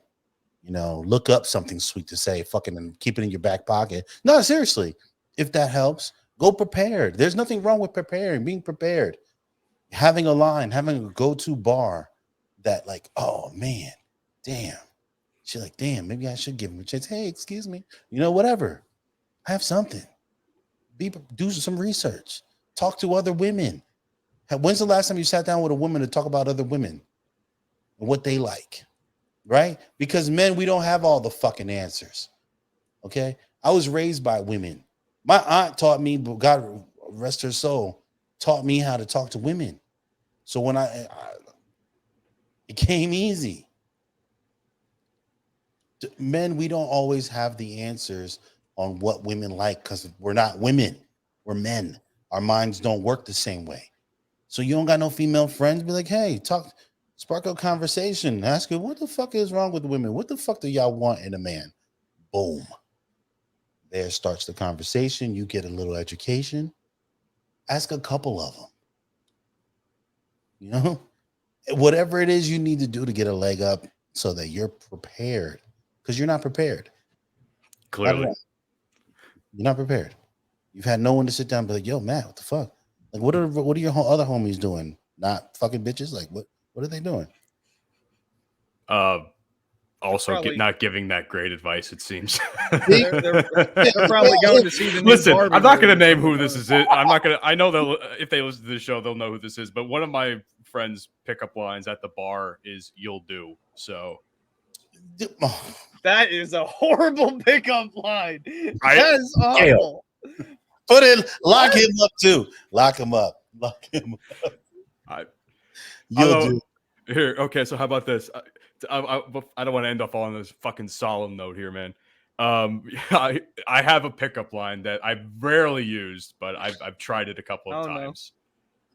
You know, look up something sweet to say, fucking, and keep it in your back pocket. No, seriously. If that helps, go prepared. There's nothing wrong with preparing, being prepared. Having a line, having a go-to bar that like, oh man, damn. She's like, damn, maybe I should give him a chance. Hey, excuse me. You know, whatever. Have something. Do some research. Talk to other women. When's the last time you sat down with a woman to talk about other women and what they like? Right? Because men, we don't have all the fucking answers. Okay? I was raised by women. My aunt taught me, God rest her soul, taught me how to talk to women. So when it came easy. Men, we don't always have the answers on what women like because we're not women. We're men. Our minds don't work the same way. So you don't got no female friends? Be like, hey, spark a conversation. Ask her, what the fuck is wrong with women? What the fuck do y'all want in a man? Boom. There starts the conversation. You get a little education. Ask a couple of them. You know? Whatever it is you need to do to get a leg up so that you're prepared. Because you're not prepared. Clearly. You're not prepared. You've had no one to sit down and be like, yo, Matt, what the fuck? Like, what are your other homies doing? Not fucking bitches? Like, what are they doing? Also, not giving that great advice, it seems. They're probably going to see the new Listen, Barbie I'm not going to movie. name who this is. I'm not going to. I know that if they listen to the show, they'll know who this is. But one of my friends' pickup lines at the bar is "You'll do." So that is a horrible pickup line. That's awful. Put it. Lock him up too. Lock him up. You'll do. Here, okay. So how about this? I don't want to end off on this fucking solemn note here, man. I have a pickup line that I've rarely used, but I've tried it a couple of times.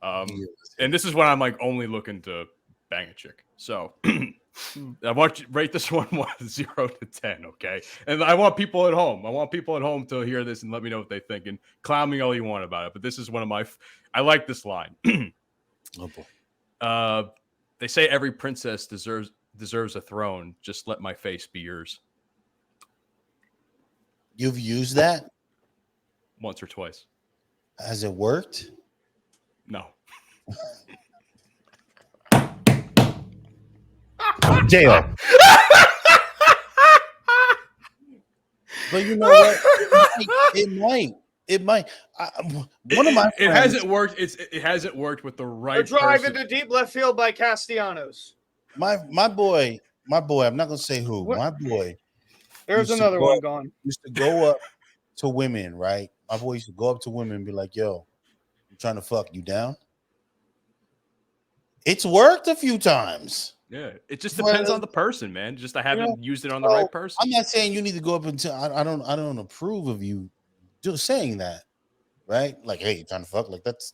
And this is when I'm like only looking to bang a chick. So I want you to rate this one 0 to 10, okay? And I want people at home. I want people at home to hear this and let me know what they think. And clown me all you want about it. But this is one of my. I like this line. Oh boy. They say every princess deserves a throne. Just let my face be yours. You've used that? Once or twice. Has it worked? No. Jail. But you know what? It might. One of my friends, it hasn't worked. It hasn't worked with the right Drive person. into deep left field by Castellanos. my boy. I'm not gonna say who. What? My boy. There's used to another go one up- gone. Used to go up to women, right? My boy used to go up to women and be like, "Yo, I'm trying to fuck you down." It's worked a few times. Yeah, it just depends on the person, man. Just I haven't used it on the So, right person. I'm not saying you need to go up and I don't approve of you saying that, right? Like, hey, you trying to fuck? Like that's,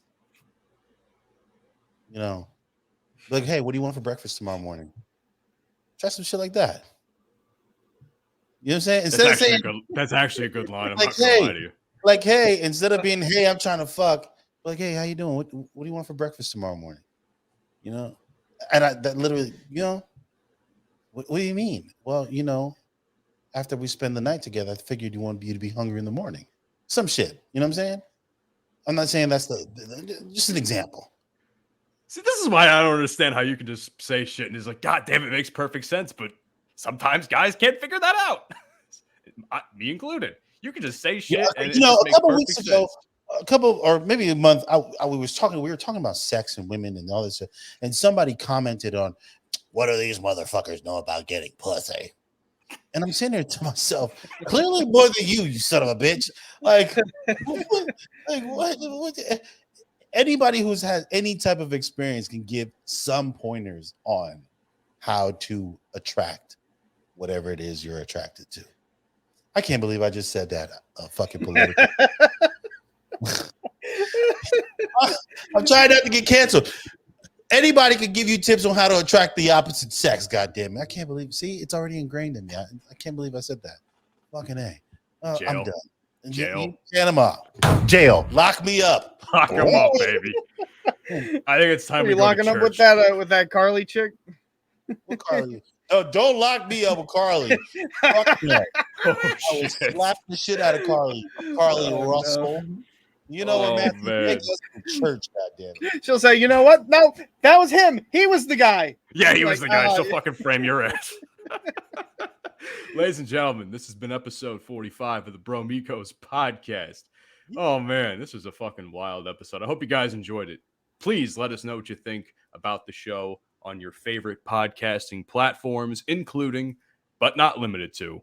like, hey, what do you want for breakfast tomorrow morning? Try some shit like that. You know what I'm saying? Instead of saying That's actually a good line. I'm like, not gonna lie to you. like, hey, instead of being, hey, I'm trying to fuck, like, hey, how you doing? What do you want for breakfast tomorrow morning? And that literally, what do you mean? Well, after we spend the night together, I figured you want you to be hungry in the morning. Some shit. You know what I'm saying? I'm not saying that's just an example. See, this is why I don't understand how you can just say shit and it's like, God damn, it makes perfect sense. But sometimes guys can't figure that out. Me included. You can just say shit and it just a makes couple perfect weeks sense. ago, or maybe a month, we were talking about sex and women and all this stuff, and somebody commented on, what do these motherfuckers know about getting pussy? And I'm sitting there to myself, clearly more than you son of a bitch. Like, what? Anybody who's had any type of experience can give some pointers on how to attract whatever it is you're attracted to. I can't believe I just said that. Fucking political. I'm trying not to get canceled. Anybody could give you tips on how to attract the opposite sex. God damn it. I can't believe. See, it's already ingrained in me. I can't believe I said that. Fucking A. Jail. I'm done. Jail. Panama. Jail. Lock me up. Lock him up, baby. I think it's time Are we you go locking to up church. with that Carly chick? What Carly? Oh, don't lock me up with Carly. Fuck no. Oh, I will shit. slap the shit out of Carly. Carly Russell. No. You know Oh, what, Matthew? man. Take us to church, goddamn. She'll say, you know what? No, that was him. He was the guy. Yeah, he Like, was the guy. She'll yeah. fucking frame your ass. Ladies and gentlemen, this has been episode 45 of the Bromigos podcast. Oh, man, this was a fucking wild episode. I hope you guys enjoyed it. Please let us know what you think about the show on your favorite podcasting platforms, including, but not limited to,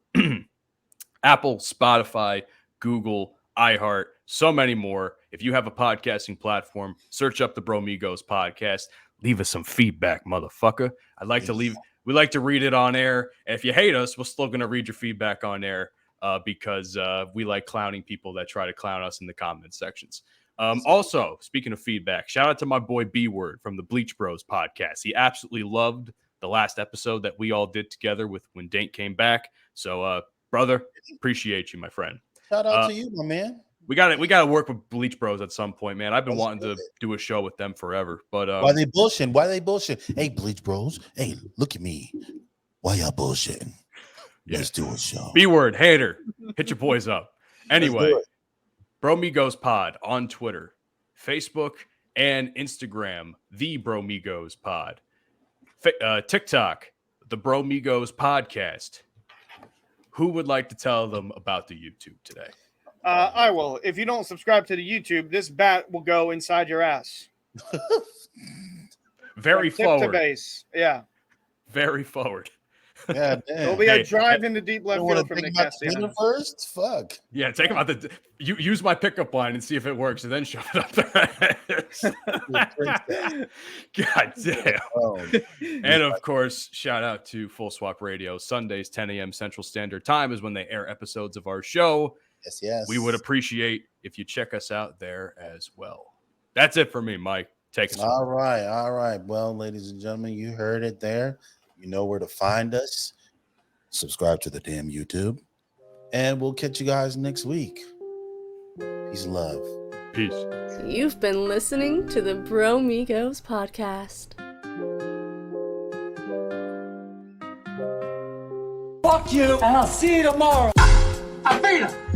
Apple, Spotify, Google, iHeart, so many more. If you have a podcasting platform, search up the Bromigos podcast. Leave us some feedback, motherfucker. We like to read it on air. And if you hate us, we're still going to read your feedback on air because we like clowning people that try to clown us in the comment sections. Also, speaking of feedback, shout out to my boy B-Word from the Bleach Bros podcast. He absolutely loved the last episode that we all did together with when Dink came back. So, brother, appreciate you, my friend. Shout out to you, my man. We got to work with Bleach Bros at some point, man. I've been wanting to do a show with them forever, but Why they bullshitting? Hey, Bleach Bros. Hey, look at me. Why y'all bullshitting? Yeah. Let's do a show. B-Word, hater, hit your boys up. Anyway, do it. Bromigos Pod on Twitter, Facebook, and Instagram, the Bromigos Pod. TikTok, the Bromigos Podcast. Who would like to tell them about the YouTube today? I will. If you don't subscribe to the YouTube, this bat will go inside your ass. Very From tip to forward. base. Yeah. Very forward. Yeah, There'll damn. be Hey, a drive into deep You left want field to from take Nick him out to dinner Castellanos. first? Fuck. Yeah, take him out you use my pickup line and see if it works, and then shove it up their ass. God damn. Oh, And of course, shout out to Full Swap Radio. Sundays, 10 a.m. Central Standard Time is when they air episodes of our show. yes. We would appreciate if you check us out there as well. That's it for me, Mike. Take us home. All right. Well, ladies and gentlemen, you heard it there. You know where to find us. Subscribe to the damn YouTube. And we'll catch you guys next week. Peace and love. Peace. You've been listening to the Bromigos podcast. Fuck you, and I'll see you tomorrow. I beat him.